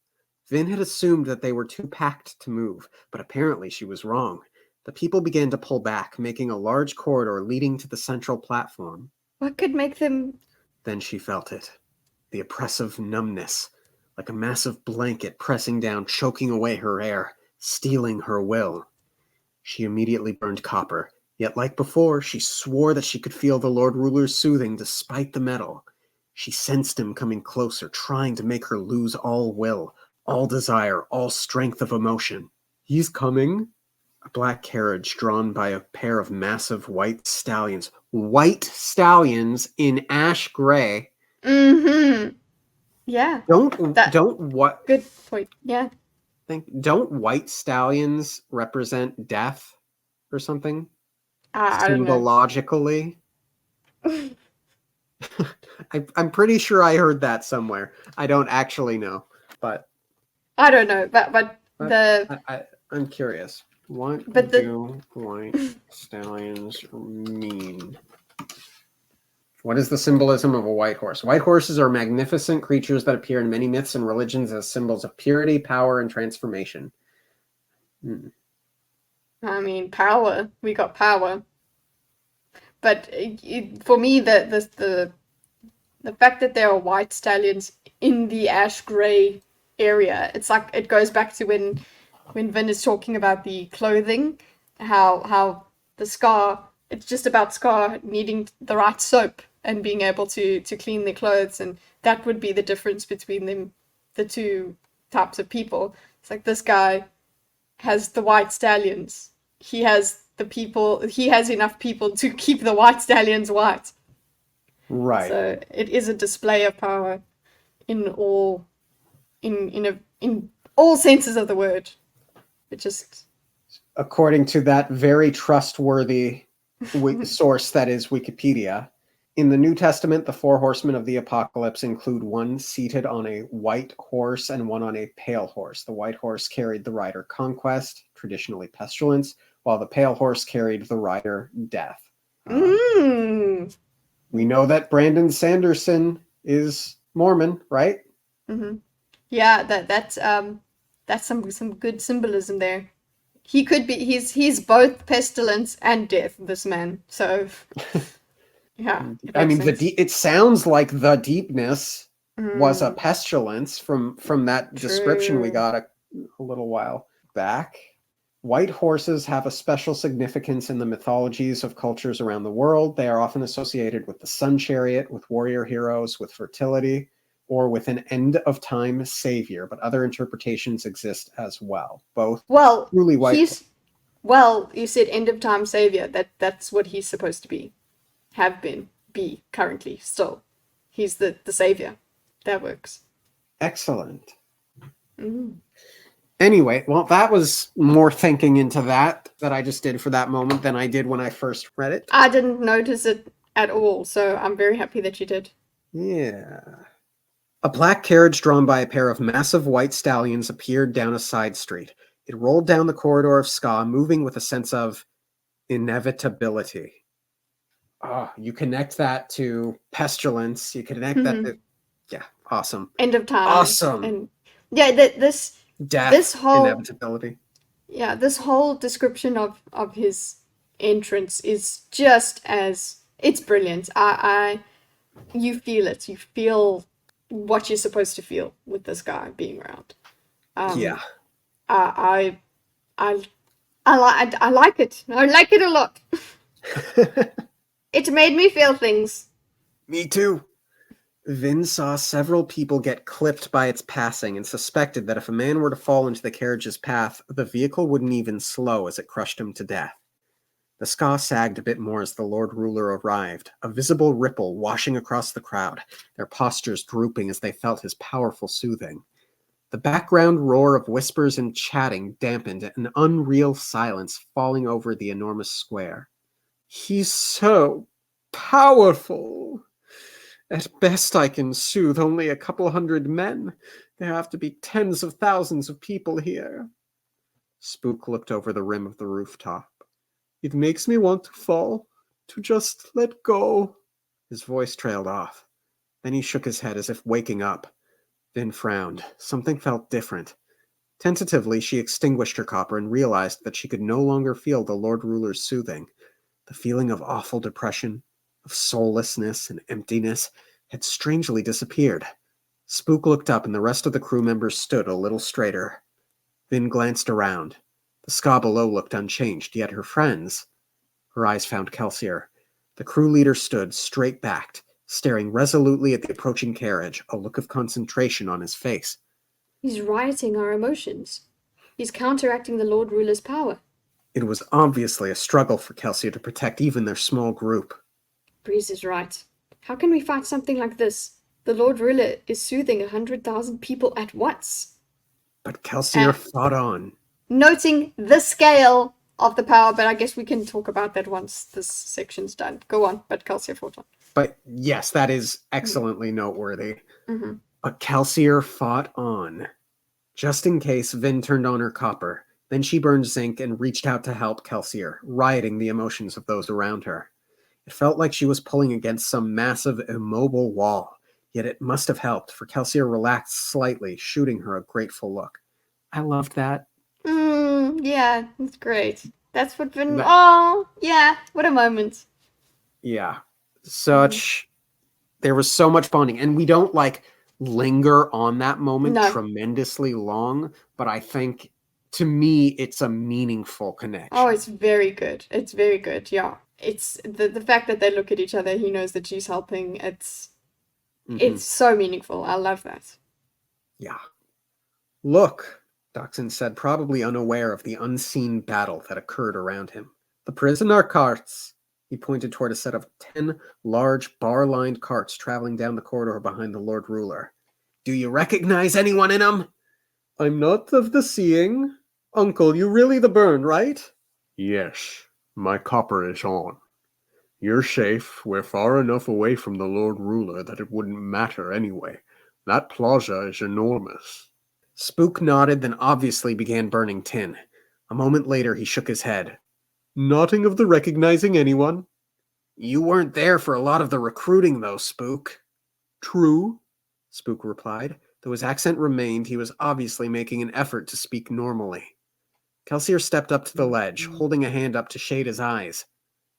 Vin had assumed that they were too packed to move, but apparently she was wrong. The people began to pull back, making a large corridor leading to the central platform. What could make them. Then she felt it. The oppressive numbness, like a massive blanket pressing down, choking away her air, stealing her will. She immediately burned copper, yet like before, she swore that she could feel the Lord Ruler's soothing despite the metal. She sensed him coming closer, trying to make her lose all will, all desire, all strength of emotion. "He's coming." A black carriage drawn by a pair of massive white stallions. White stallions in ash gray. Mm-hmm. Yeah. That. What Good point. Yeah. don't white stallions represent death or something? I don't know. Symbologically? I'm pretty sure I heard that somewhere. I don't actually know, but I don't know. But but the. I'm curious. What But the. do white stallions mean? What is the symbolism of a white horse? White horses are magnificent creatures that appear in many myths and religions as symbols of purity, power, and transformation. I mean, power. We got power. But for me, the fact that there are white stallions in the ash gray area, it's like it goes back to when Vin is talking about the clothing, how the Scar, it's just about Scar needing the right soap and being able to clean their clothes, and that would be the difference between them, the two types of people. It's like this guy has the white stallions. He has the people. He has enough people to keep the white stallions white. Right. So it is a display of power in all in all senses of the word. It just. According to that very trustworthy source that is Wikipedia, in the New Testament, the four horsemen of the apocalypse include one seated on a white horse and one on a pale horse. The white horse carried the rider Conquest, traditionally Pestilence, while the pale horse carried the rider Death. Mm. We know that Brandon Sanderson is Mormon, right? Mm-hmm. Yeah, that's some good symbolism there. He could be he's both pestilence and death, this man. So yeah, it I makes mean, sense. it sounds like the deepness was a Mm, pestilence from that description we true. got a little while back. White horses have a special significance in the mythologies of cultures around the world. They are often associated with the sun chariot, with warrior heroes, with fertility, or with an end of time savior, but other interpretations exist as well. Both Well, truly white. you said end of time savior. That's what he's supposed to be, have been, be currently still. He's the savior. That works. Excellent. Mm. Anyway, well, that was more thinking into that I just did for that moment than I did when I first read it. I didn't notice it at all, so I'm very happy that you did. Yeah. A black carriage drawn by a pair of massive white stallions appeared down a side street. It rolled down the corridor of Ska, moving with a sense of inevitability. Oh, you connect that to pestilence. You connect that to, yeah, awesome. End of time Awesome. and yeah, this Death, whole inevitability. yeah, this whole description of his entrance is just as it's brilliant. You feel it. You feel what you're supposed to feel with this guy being around. Yeah. I I I like it. I like it a lot. It made me feel things. Me too. Vin saw several people get clipped by its passing and suspected that if a man were to fall into the carriage's path, the vehicle wouldn't even slow as it crushed him to death. The ska sagged a bit more as the Lord Ruler arrived, a visible ripple washing across the crowd, their postures drooping as they felt his powerful soothing. The background roar of whispers and chatting dampened an unreal silence falling over the enormous square. He's so powerful. At best, I can soothe only a couple hundred men. There have to be tens of thousands of people here. Spook looked over the rim of the rooftop. It makes me want to fall, to just let go. His voice trailed off. Then he shook his head as if waking up. Vin frowned. Something felt different. Tentatively, she extinguished her copper and realized that she could no longer feel the Lord Ruler's soothing. The feeling of awful depression, of soullessness and emptiness, had strangely disappeared. Spook looked up and the rest of the crew members stood a little straighter. Vin glanced around. The ska below looked unchanged, yet her friends... Her eyes found Kelsier. The crew leader stood straight-backed, staring resolutely at the approaching carriage, a look of concentration on his face. He's rioting our emotions. He's counteracting the Lord Ruler's power. It was obviously a struggle for Kelsier to protect even their small group. Breeze is right. How can we fight something like this? The Lord Ruler is soothing 100,000 people at once. But Kelsier fought on. Noting the scale of the power, but I guess we can talk about that once this section's done. Go on, but Kelsier fought on. But yes, that is excellently noteworthy. Mm-hmm. But Kelsier fought on. Just in case, Vin turned on her copper. Then she burned zinc and reached out to help Kelsier, rioting the emotions of those around her. It felt like she was pulling against some massive, immobile wall, yet it must have helped, for Kelsier relaxed slightly, shooting her a grateful look. I loved that. Yeah, that's great. That's what Vin... Oh, yeah, what a moment. Yeah. There was so much bonding, and we don't, linger on that moment tremendously long, but I think, to me, it's a meaningful connection. Oh, it's very good. It's very good, yeah. It's the fact that they look at each other, he knows that she's helping, it's so meaningful. I love that. Yeah. Look, Dachshund said, probably unaware of the unseen battle that occurred around him. The prisoner carts. He pointed toward a set of 10 large, bar-lined carts traveling down the corridor behind the Lord Ruler. Do you recognize anyone in them? I'm not of the seeing. Uncle, you really the burn, right? Yes, my copper is on. You're safe. We're far enough away from the Lord Ruler that it wouldn't matter anyway. That plaza is enormous. Spook nodded, then obviously began burning tin. A moment later, he shook his head. Nothing of the recognizing anyone. You weren't there for a lot of the recruiting, though, Spook. True, Spook replied. Though his accent remained, he was obviously making an effort to speak normally. Kelsier stepped up to the ledge, holding a hand up to shade his eyes.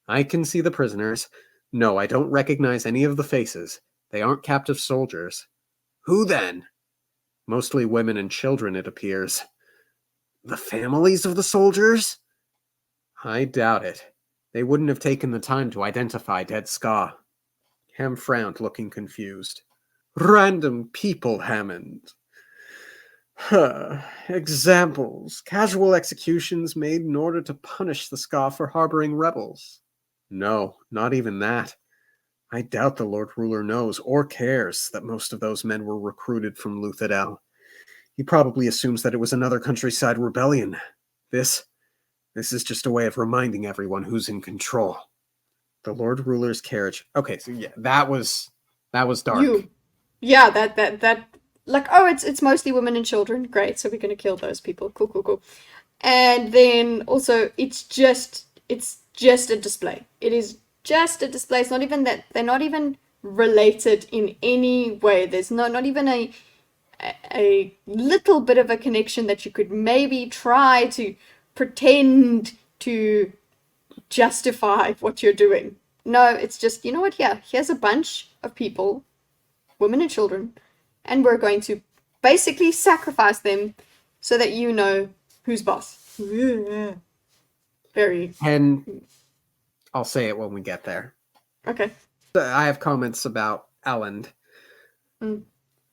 I can see the prisoners. No, I don't recognize any of the faces. They aren't captive soldiers. Who then? Mostly women and children, it appears. The families of the soldiers? I doubt it. They wouldn't have taken the time to identify dead ska. Ham frowned, looking confused. Random people, Hammond. Examples. Casual executions made in order to punish the ska for harboring rebels. No, not even that. I doubt the Lord Ruler knows or cares that most of those men were recruited from Luthadel. He probably assumes that it was another countryside rebellion. This is just a way of reminding everyone who's in control. The Lord Ruler's carriage. Okay, so yeah, that was dark. Yeah, that like, oh, it's mostly women and children. Great, so we're gonna kill those people. Cool. And then also it's just a display. It is just a display. It's not even that they're not even related in any way. There's not even a little bit of a connection that you could maybe try to pretend to justify what you're doing. No, it's just, you know what, here's a bunch of people, women and children, and we're going to basically sacrifice them so that you know who's boss. Very. And I'll say it when we get there. Okay. I have comments about Elend. Mm.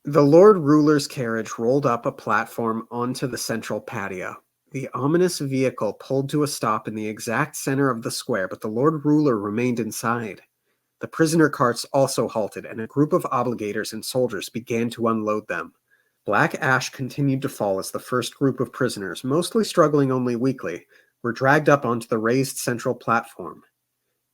The Lord Ruler's carriage rolled up a platform onto the central patio. The ominous vehicle pulled to a stop in the exact center of the square, but the Lord Ruler remained inside. The prisoner carts also halted, and a group of obligators and soldiers began to unload them. Black ash continued to fall as the first group of prisoners, mostly struggling only weakly, were dragged up onto the raised central platform.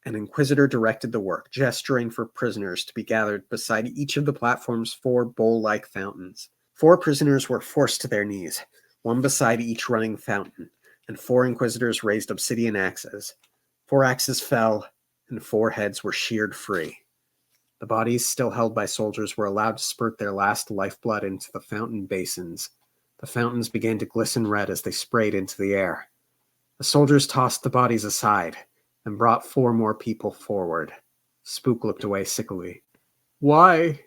An inquisitor directed the work, gesturing for prisoners to be gathered beside each of the platform's 4 bowl-like fountains. 4 prisoners were forced to their knees, one beside each running fountain, and 4 inquisitors raised obsidian axes. 4 axes fell, and 4 heads were sheared free. The bodies, still held by soldiers, were allowed to spurt their last lifeblood into the fountain basins. The fountains began to glisten red as they sprayed into the air. The soldiers tossed the bodies aside and brought 4 more people forward. Spook looked away sickly. Why?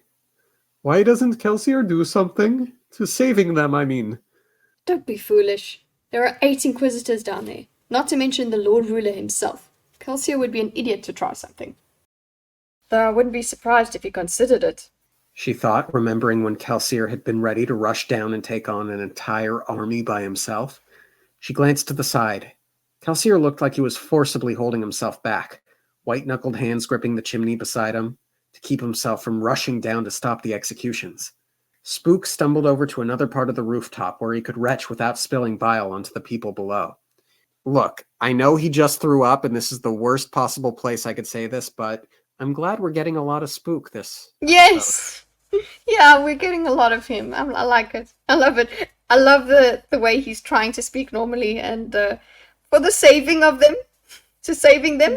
Why doesn't Kelsier do something? To saving them, I mean. Don't be foolish. There are 8 inquisitors down there, not to mention the Lord Ruler himself. Kelsier would be an idiot to try something. Though I wouldn't be surprised if he considered it. She thought, remembering when Kelsier had been ready to rush down and take on an entire army by himself. She glanced to the side. Kelsier looked like he was forcibly holding himself back, white-knuckled hands gripping the chimney beside him, to keep himself from rushing down to stop the executions. Spook stumbled over to another part of the rooftop where he could retch without spilling bile onto the people below. Look, I know he just threw up, and this is the worst possible place I could say this, but I'm glad we're getting a lot of Spook this Yes! Yeah, we're getting a lot of him. I like it. I love it. I love the way he's trying to speak normally, and for the saving of them,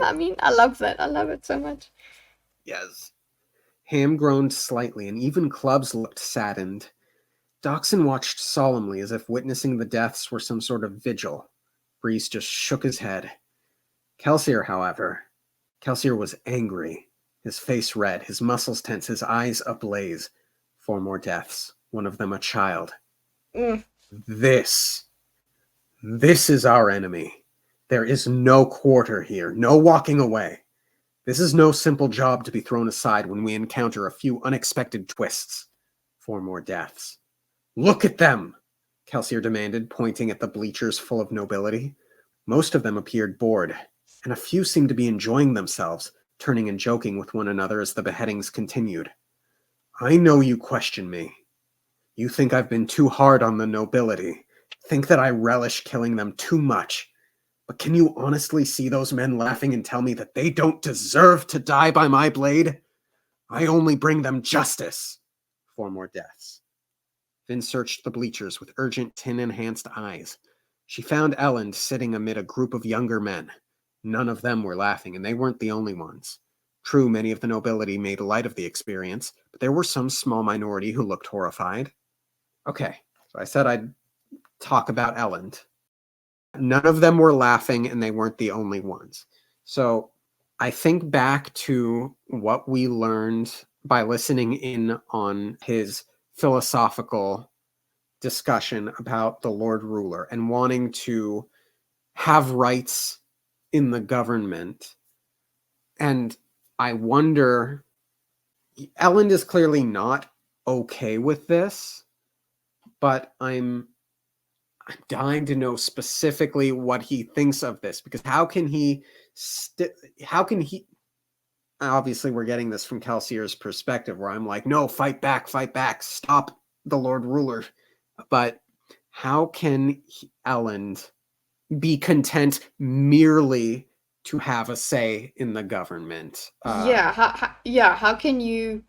I mean, I love that. I love it so much. Yes. Ham groaned slightly, and even Clubs looked saddened. Doxson watched solemnly as if witnessing the deaths were some sort of vigil. Breeze just shook his head. Kelsier, however, was angry, his face red, his muscles tense, his eyes ablaze. 4 more deaths, one of them a child. This is our enemy. There is no quarter here, no walking away. This is no simple job to be thrown aside when we encounter a few unexpected twists. 4 more deaths. Look at them, Kelsier demanded, pointing at the bleachers full of nobility. Most of them appeared bored, and a few seemed to be enjoying themselves, turning and joking with one another as the beheadings continued. I know you question me. You think I've been too hard on the nobility, think that I relish killing them too much. But can you honestly see those men laughing and tell me that they don't deserve to die by my blade? I only bring them justice. 4 more deaths. Vin searched the bleachers with urgent, tin-enhanced eyes. She found Elend sitting amid a group of younger men. None of them were laughing, and they weren't the only ones. True, many of the nobility made light of the experience, but there were some small minority who looked horrified. Okay, so I said I'd talk about Elend. None of them were laughing, and they weren't the only ones. So I think back to what we learned by listening in on his philosophical discussion about the Lord Ruler and wanting to have rights in the government. And I wonder, Elend is clearly not okay with this, but I'm dying to know specifically what he thinks of this, because how can he obviously we're getting this from Kelsier's perspective where I'm like, no, fight back, stop the Lord Ruler. But how can Elend be content merely to have a say in the government? How can you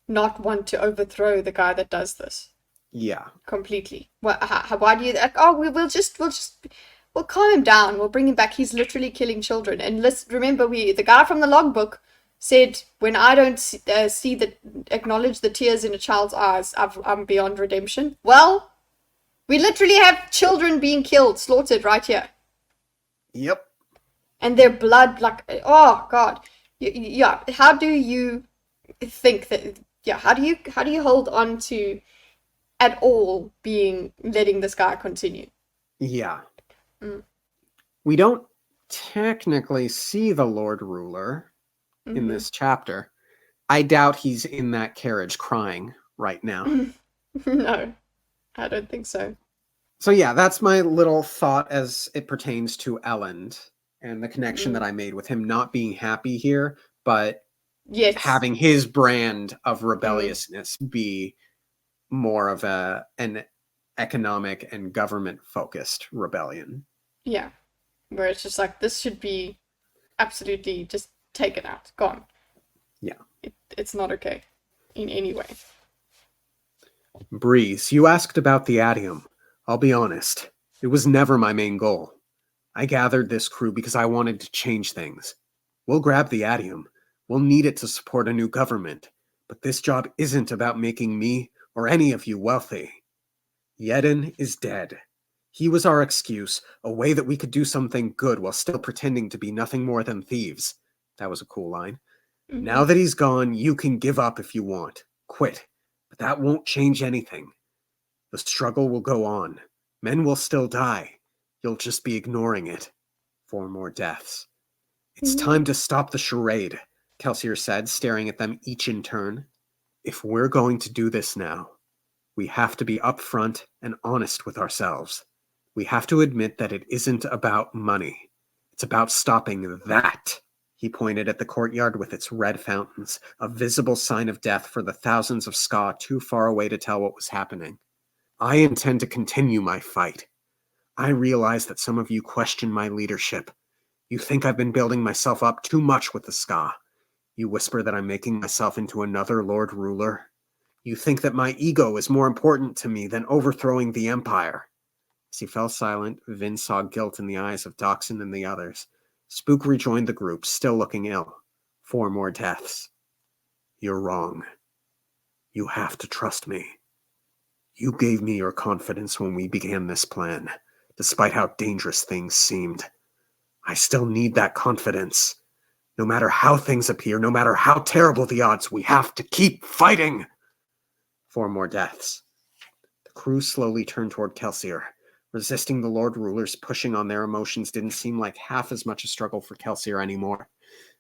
not want to overthrow the guy that does this? Yeah. Completely. Why do you... we'll calm him down. We'll bring him back. He's literally killing children. And remember, the guy from the logbook said, when I don't acknowledge the tears in a child's eyes, I'm beyond redemption. Well, we literally have children being killed, slaughtered right here. Yep. and their blood, like, oh God. Yeah, how do you think that, yeah, how do you hold on to at all being letting this guy continue? Yeah. Mm. We don't technically see the Lord Ruler in Mm-hmm. this chapter. I doubt he's in that carriage crying right now. No, I don't think so. So yeah, that's my little thought as it pertains to Elend and the connection that Mm. I made with him not being happy here, but Yes. having his brand of Mm. rebelliousness be more of an economic and government focused rebellion. Yeah. Where it's just like, this should be absolutely just taken out, gone. Yeah. It's not okay in any way. Breeze, you asked about the Adium. I'll be honest, it was never my main goal. I gathered this crew because I wanted to change things. We'll grab the Adium. We'll need it to support a new government. But this job isn't about making me or any of you wealthy. Yedin is dead. He was our excuse, a way that we could do something good while still pretending to be nothing more than thieves. That was a cool line. Mm-hmm. Now that he's gone, you can give up if you want. Quit. But that won't change anything. The struggle will go on. Men will still die. You'll just be ignoring it. 4 more deaths. It's Mm-hmm. time to stop the charade, Kelsier said, staring at them each in turn. if we're going to do this now. We have to be upfront and honest with ourselves. We have to admit that it isn't about money. It's about stopping that. He pointed at the courtyard with its red fountains, a visible sign of death for the thousands of Ska too far away to tell what was happening. I intend to continue my fight. I realize that some of you question my leadership. You think I've been building myself up too much with the Ska. You whisper that I'm making myself into another Lord Ruler. You think that my ego is more important to me than overthrowing the Empire. As he fell silent, Vin saw guilt in the eyes of Doxson and the others. Spook rejoined the group, still looking ill. 4 more deaths. You're wrong. You have to trust me. You gave me your confidence when we began this plan, despite how dangerous things seemed. I still need that confidence. No matter how things appear, no matter how terrible the odds, we have to keep fighting. 4 more deaths. The crew slowly turned toward Kelsier. Resisting the Lord Rulers pushing on their emotions didn't seem like half as much a struggle for Kelsier anymore,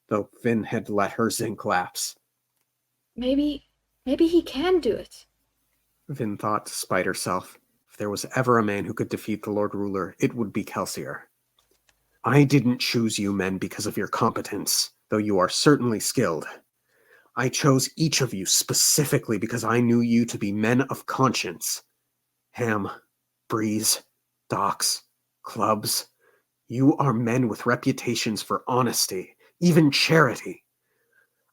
though Vin had let her zinc lapse. Maybe he can do it. Vin thought, despite herself. If there was ever a man who could defeat the Lord Ruler, it would be Kelsier. I didn't choose you men because of your competence, though you are certainly skilled. I chose each of you specifically because I knew you to be men of conscience. Ham, Breeze, Dox, Clubs, you are men with reputations for honesty, even charity.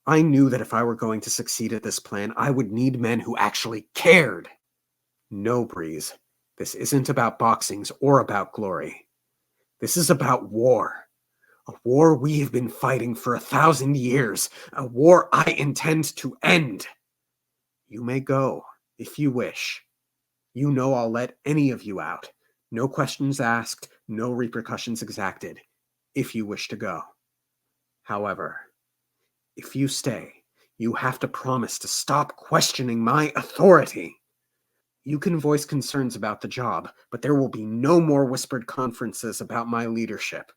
I knew that if I were going to succeed at this plan, I would need men who actually cared. No, Breeze, this isn't about boxings or about glory. This is about war. A war we have been fighting for 1,000 years. A war I intend to end. You may go, if you wish. You know I'll let any of you out. No questions asked, no repercussions exacted, if you wish to go. However, if you stay, you have to promise to stop questioning my authority. You can voice concerns about the job, but there will be no more whispered conferences about my leadership.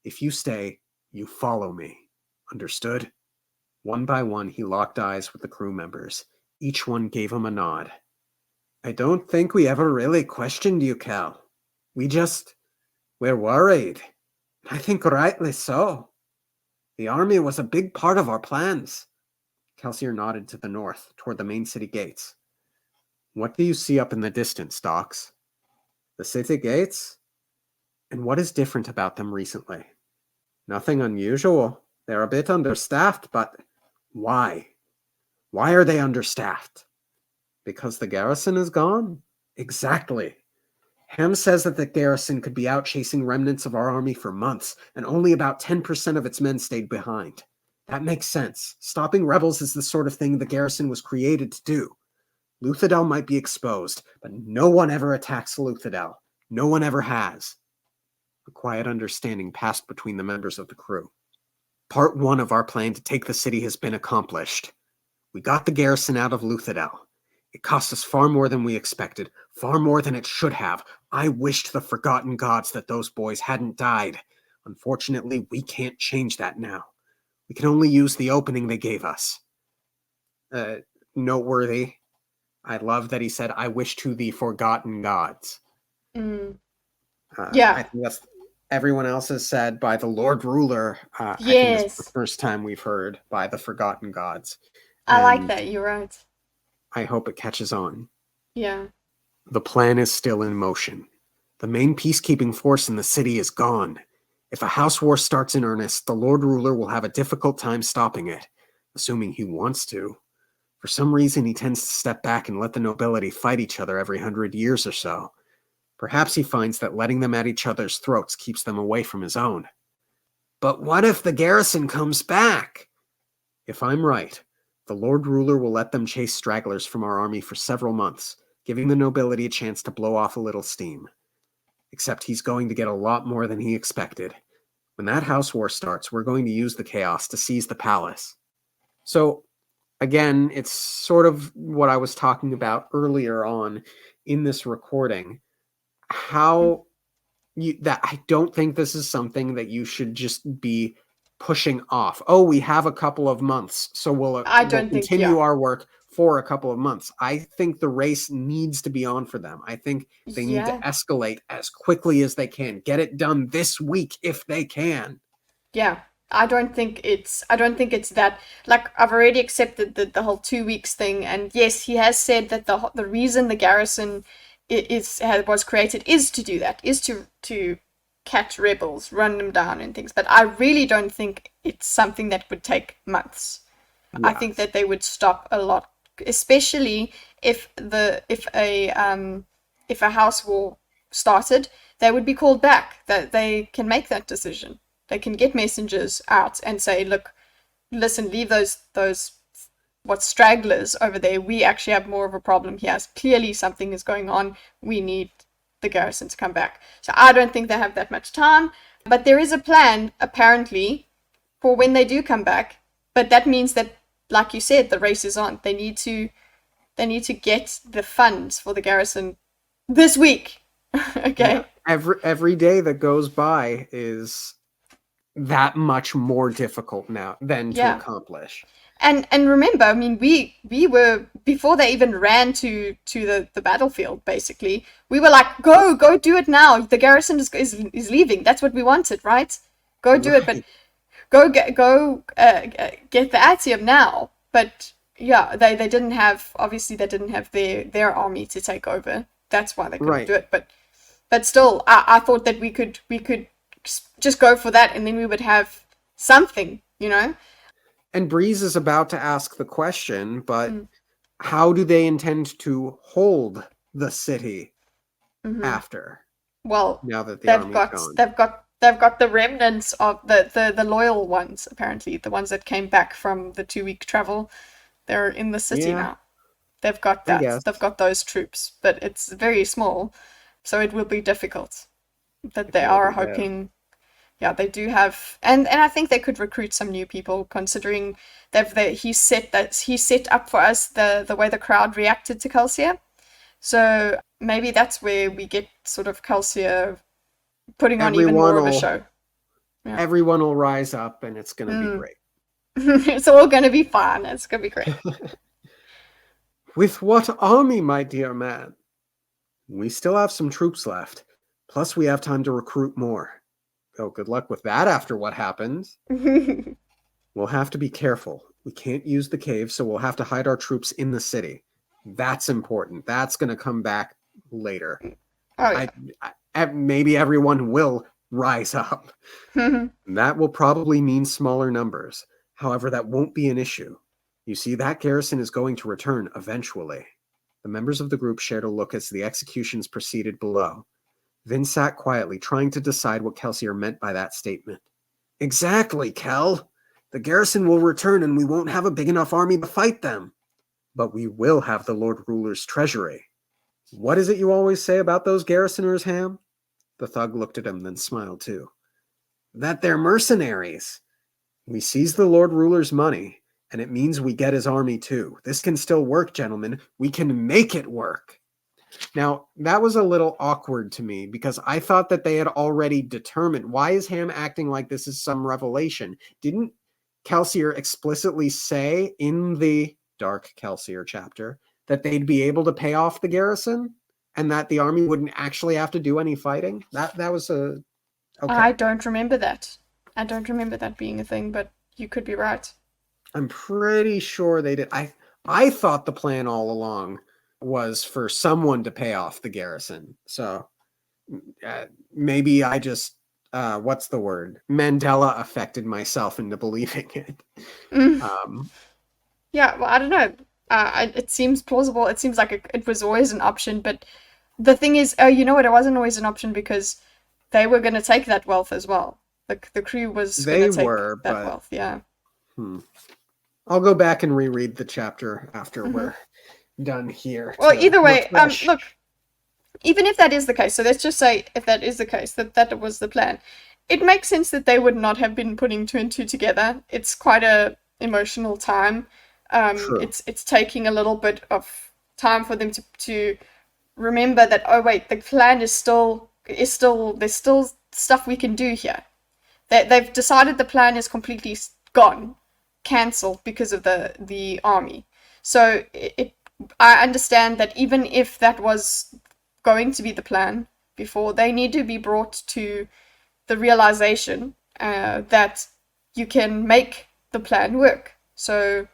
If you stay, you follow me. Understood? One by one, he locked eyes with the crew members. Each one gave him a nod. I don't think we ever really questioned you, Cal. We're worried. I think rightly so. The army was a big part of our plans. Kelsier nodded to the north, toward the main city gates. What do you see up in the distance, Dox? The city gates? And what is different about them recently? Nothing unusual. They're a bit understaffed, but why? Why are they understaffed? Because the garrison is gone? Exactly. Ham says that the garrison could be out chasing remnants of our army for months, and only about 10% of its men stayed behind. That makes sense. Stopping rebels is the sort of thing the garrison was created to do. Luthadel might be exposed, but no one ever attacks Luthadel. No one ever has. A quiet understanding passed between the members of the crew. Part 1 of our plan to take the city has been accomplished. We got the garrison out of Luthadel. It cost us far more than we expected, far more than it should have. I wished the forgotten gods that those boys hadn't died. Unfortunately, we can't change that now. We can only use the opening they gave us. Noteworthy. I love that he said, I wish to the forgotten gods. Yeah. I think that's everyone else has said by the Lord Ruler. I think this is the Yes. first time we've heard by the forgotten gods. I like And that. You're right. I hope it catches on. Yeah. The plan is still in motion. The main peacekeeping force in the city is gone. If a house war starts in earnest, the Lord Ruler will have a difficult time stopping it, assuming he wants to. For some reason, he tends to step back and let the nobility fight each other every 100 years or so. Perhaps he finds that letting them at each other's throats keeps them away from his own. But what if the garrison comes back? If I'm right, the Lord Ruler will let them chase stragglers from our army for several months, giving the nobility a chance to blow off a little steam. Except he's going to get a lot more than he expected. When that house war starts, we're going to use the chaos to seize the palace. So, again, it's sort of what I was talking about earlier on in this recording. How that I don't think this is something that you should just be pushing off. Oh, we have a couple of months, so we'll continue our work for a couple of months. I think the race needs to be on for them. I think they need to escalate as quickly as they can. Get it done this week if they can. Yeah. I don't think it's that, like, I've already accepted the whole 2 weeks thing, and yes, he has said that the reason the garrison was created is to do that, is to catch rebels, run them down and things. But I really don't think it's something that would take months. Yeah. I think that they would stop a lot, especially if a house war started, they would be called back. That they can make that decision. They can get messengers out and say, look, listen, leave those stragglers over there. We actually have more of a problem here. Clearly something is going on. We need the garrison to come back. So I don't think they have that much time. But there is a plan, apparently, for when they do come back. But that means that, like you said, the race is on. They need to get the funds for the garrison this week. Okay. Yeah. Every day that goes by is that much more difficult now than to accomplish. And remember, I mean, we were, before they even ran to the battlefield, basically, we were like, go do it now. The garrison is leaving. That's what we wanted, right? Go do it, but go get the Atium now. But yeah, they didn't have, obviously they didn't have their army to take over. That's why they couldn't do it. But still, I thought that we could just go for that, and then we would have something, you know? And Breeze is about to ask the question, but how do they intend to hold the city after? Well, now that the army's gone, they've got the remnants of the loyal ones, apparently, the ones that came back from the 2-week travel. They're in the city now. They've got that. They've got those troops, but it's very small, so it will be difficult. That they are hoping. Yeah, they do have, and I think they could recruit some new people, considering he set up for us the way the crowd reacted to Calcia. So maybe that's where we get sort of Calcia putting on even more of a show. Yeah. Everyone will rise up, and it's going to be great. It's all going to be fun. It's going to be great. With what army, my dear man? We still have some troops left. Plus, we have time to recruit more. Oh, good luck with that after what happens. We'll have to be careful. We can't use the cave, so we'll have to hide our troops in the city. That's important. That's going to come back later. Oh, yeah. Maybe everyone will rise up. That will probably mean smaller numbers. However, that won't be an issue. You see, that garrison is going to return eventually. The members of the group shared a look as the executions proceeded below. Vin sat quietly, trying to decide what Kelsier meant by that statement. Exactly, Kel. The garrison will return and we won't have a big enough army to fight them. But we will have the Lord Ruler's treasury. What is it you always say about those garrisoners, Ham? The thug looked at him, then smiled too. That they're mercenaries. We seize the Lord Ruler's money, and it means we get his army too. This can still work, gentlemen. We can make it work. Now, that was a little awkward to me because I thought that they had already determined. Why is Ham acting like this is some revelation? Didn't Kelsier explicitly say in the Dark Kelsier chapter that they'd be able to pay off the garrison and that the army wouldn't actually have to do any fighting? That was a... Okay. I don't remember that. I don't remember that being a thing, but you could be right. I'm pretty sure they did. I thought the plan all along was for someone to pay off the garrison. So maybe I just, what's the word? Mandela affected myself into believing it. Yeah, well, I don't know. It seems plausible. It seems like it was always an option, but the thing is, you know what? It wasn't always an option because they were going to take that wealth as well. The crew was going to take that wealth, yeah. I'll go back and reread the chapter after we're done here. Well, either way, look, even if that is the case, so let's just say if that is the case, that was the plan, it makes sense that they would not have been putting two and two together. It's quite a emotional time. It's taking a little bit of time for them to remember that, oh wait, the plan is still there's still stuff we can do here. They've decided the plan is completely gone, cancelled because of the army. So I understand that even if that was going to be the plan before, they need to be brought to the realization that you can make the plan work. So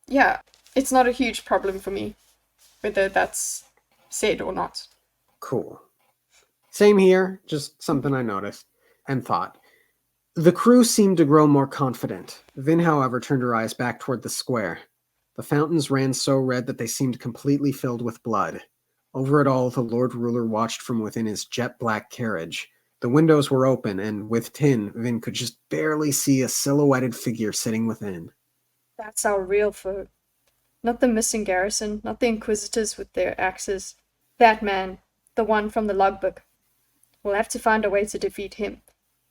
yeah, it's not a huge problem for me whether that's said or not. Cool. Same here, just something I noticed and thought. The crew seemed to grow more confident. Vin, however, turned her eyes back toward the square. The fountains ran so red that they seemed completely filled with blood. Over it all, the Lord Ruler watched from within his jet-black carriage. The windows were open, and with tin, Vin could just barely see a silhouetted figure sitting within. That's our real foe. Not the missing garrison, not the Inquisitors with their axes. That man, the one from the logbook. We'll have to find a way to defeat him.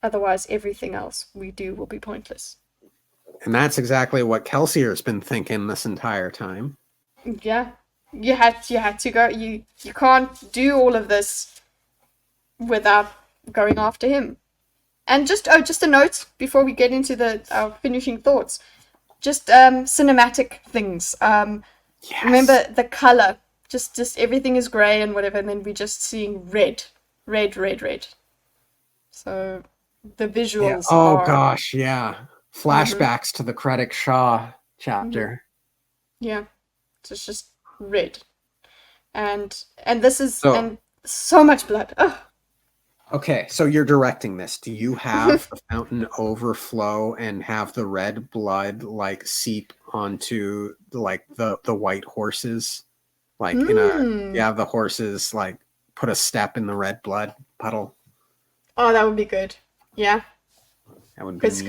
Otherwise, everything else we do will be pointless. And that's exactly what Kelsier's been thinking this entire time. Yeah. You had to go. You can't do all of this without going after him. And just a note before we get into our finishing thoughts. Just cinematic things. Yes. Remember the color. Just everything is grey and whatever, and then we're just seeing red. So the visuals are... gosh, yeah. Flashbacks to the Kreddick Shaw chapter. Yeah. It's just red. And this is and so much blood. Ugh. Okay, so you're directing this. Do you have the fountain overflow and have the red blood like seep onto like the white horses? Like the horses like put a step in the red blood puddle. Oh, that would be good. Yeah. That would be because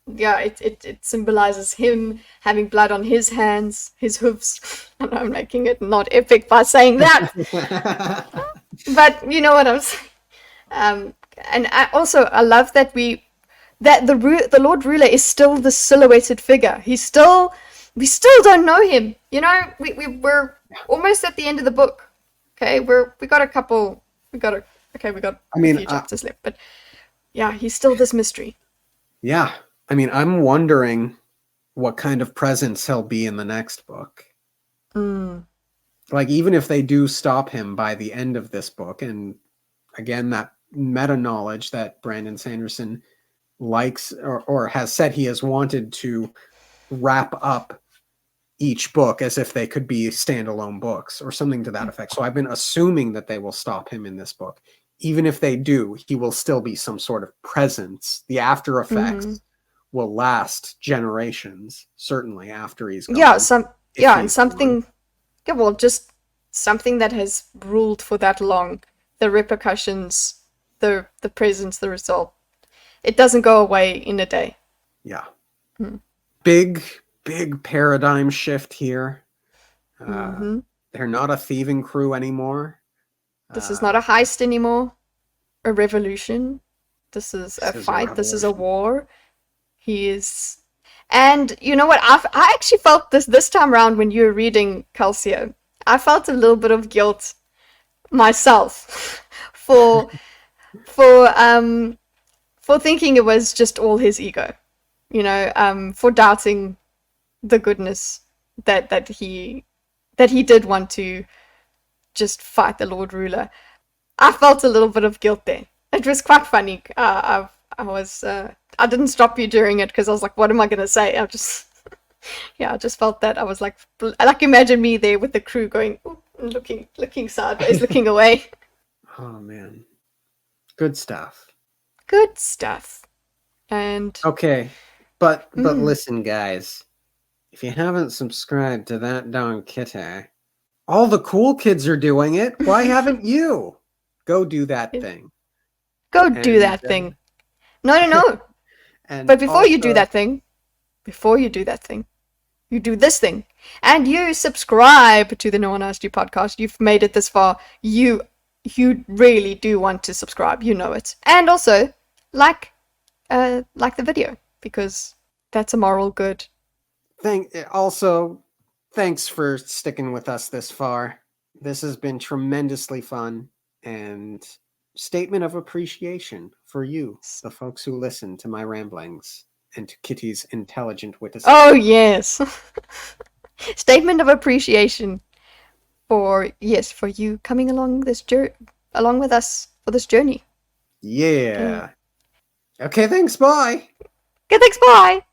it symbolizes him having blood on his hands, his hooves. And I'm making it not epic by saying that. But you know what I'm saying. And I love that the Lord Ruler is still the silhouetted figure. We still don't know him. You know, we're almost at the end of the book. Okay, we got a few chapters left, but yeah, he's still this mystery. Yeah, I mean, I'm wondering what kind of presence he'll be in the next book. Like, even if they do stop him by the end of this book, and again, that meta knowledge that Brandon Sanderson likes or has said he has wanted to wrap up each book as if they could be standalone books or something to that effect. So I've been assuming that they will stop him in this book. Even if they do, he will still be some sort of presence. The after effects will last generations, certainly after he's gone. Just something that has ruled for that long. The repercussions, the presence, the result. It doesn't go away in a day. Yeah. Big paradigm shift here. They're not a thieving crew anymore. This is not a heist anymore. a revolution. This is a fight. This is a war. He is, and you know what? I actually felt this time around when you were reading Calcio. I felt a little bit of guilt myself for thinking it was just all his ego, for doubting the goodness that he did want to just fight the Lord Ruler. I felt a little bit of guilt there. It was quite funny. I didn't stop you during it because I was like, what am I gonna say? I just felt that. I was like imagine me there with the crew going, looking sideways, looking away. Oh man, good stuff. Good stuff. And okay, but listen, guys, if you haven't subscribed to ThatDarnKitteh, all the cool kids are doing it. Why haven't you? Go do that thing. Go do that thing. No. But before you do that thing, you do this thing. And you subscribe to the No One Asked You podcast. You've made it this far. You really do want to subscribe. You know it. And also, like the video, because that's a moral good. Thanks for sticking with us this far. This has been tremendously fun, and statement of appreciation for you, the folks who listen to my ramblings and to Kitty's intelligent witticism. Oh yes. Statement of appreciation for you coming along with us for this journey. Yeah. Okay, thanks, bye. Okay, thanks, bye.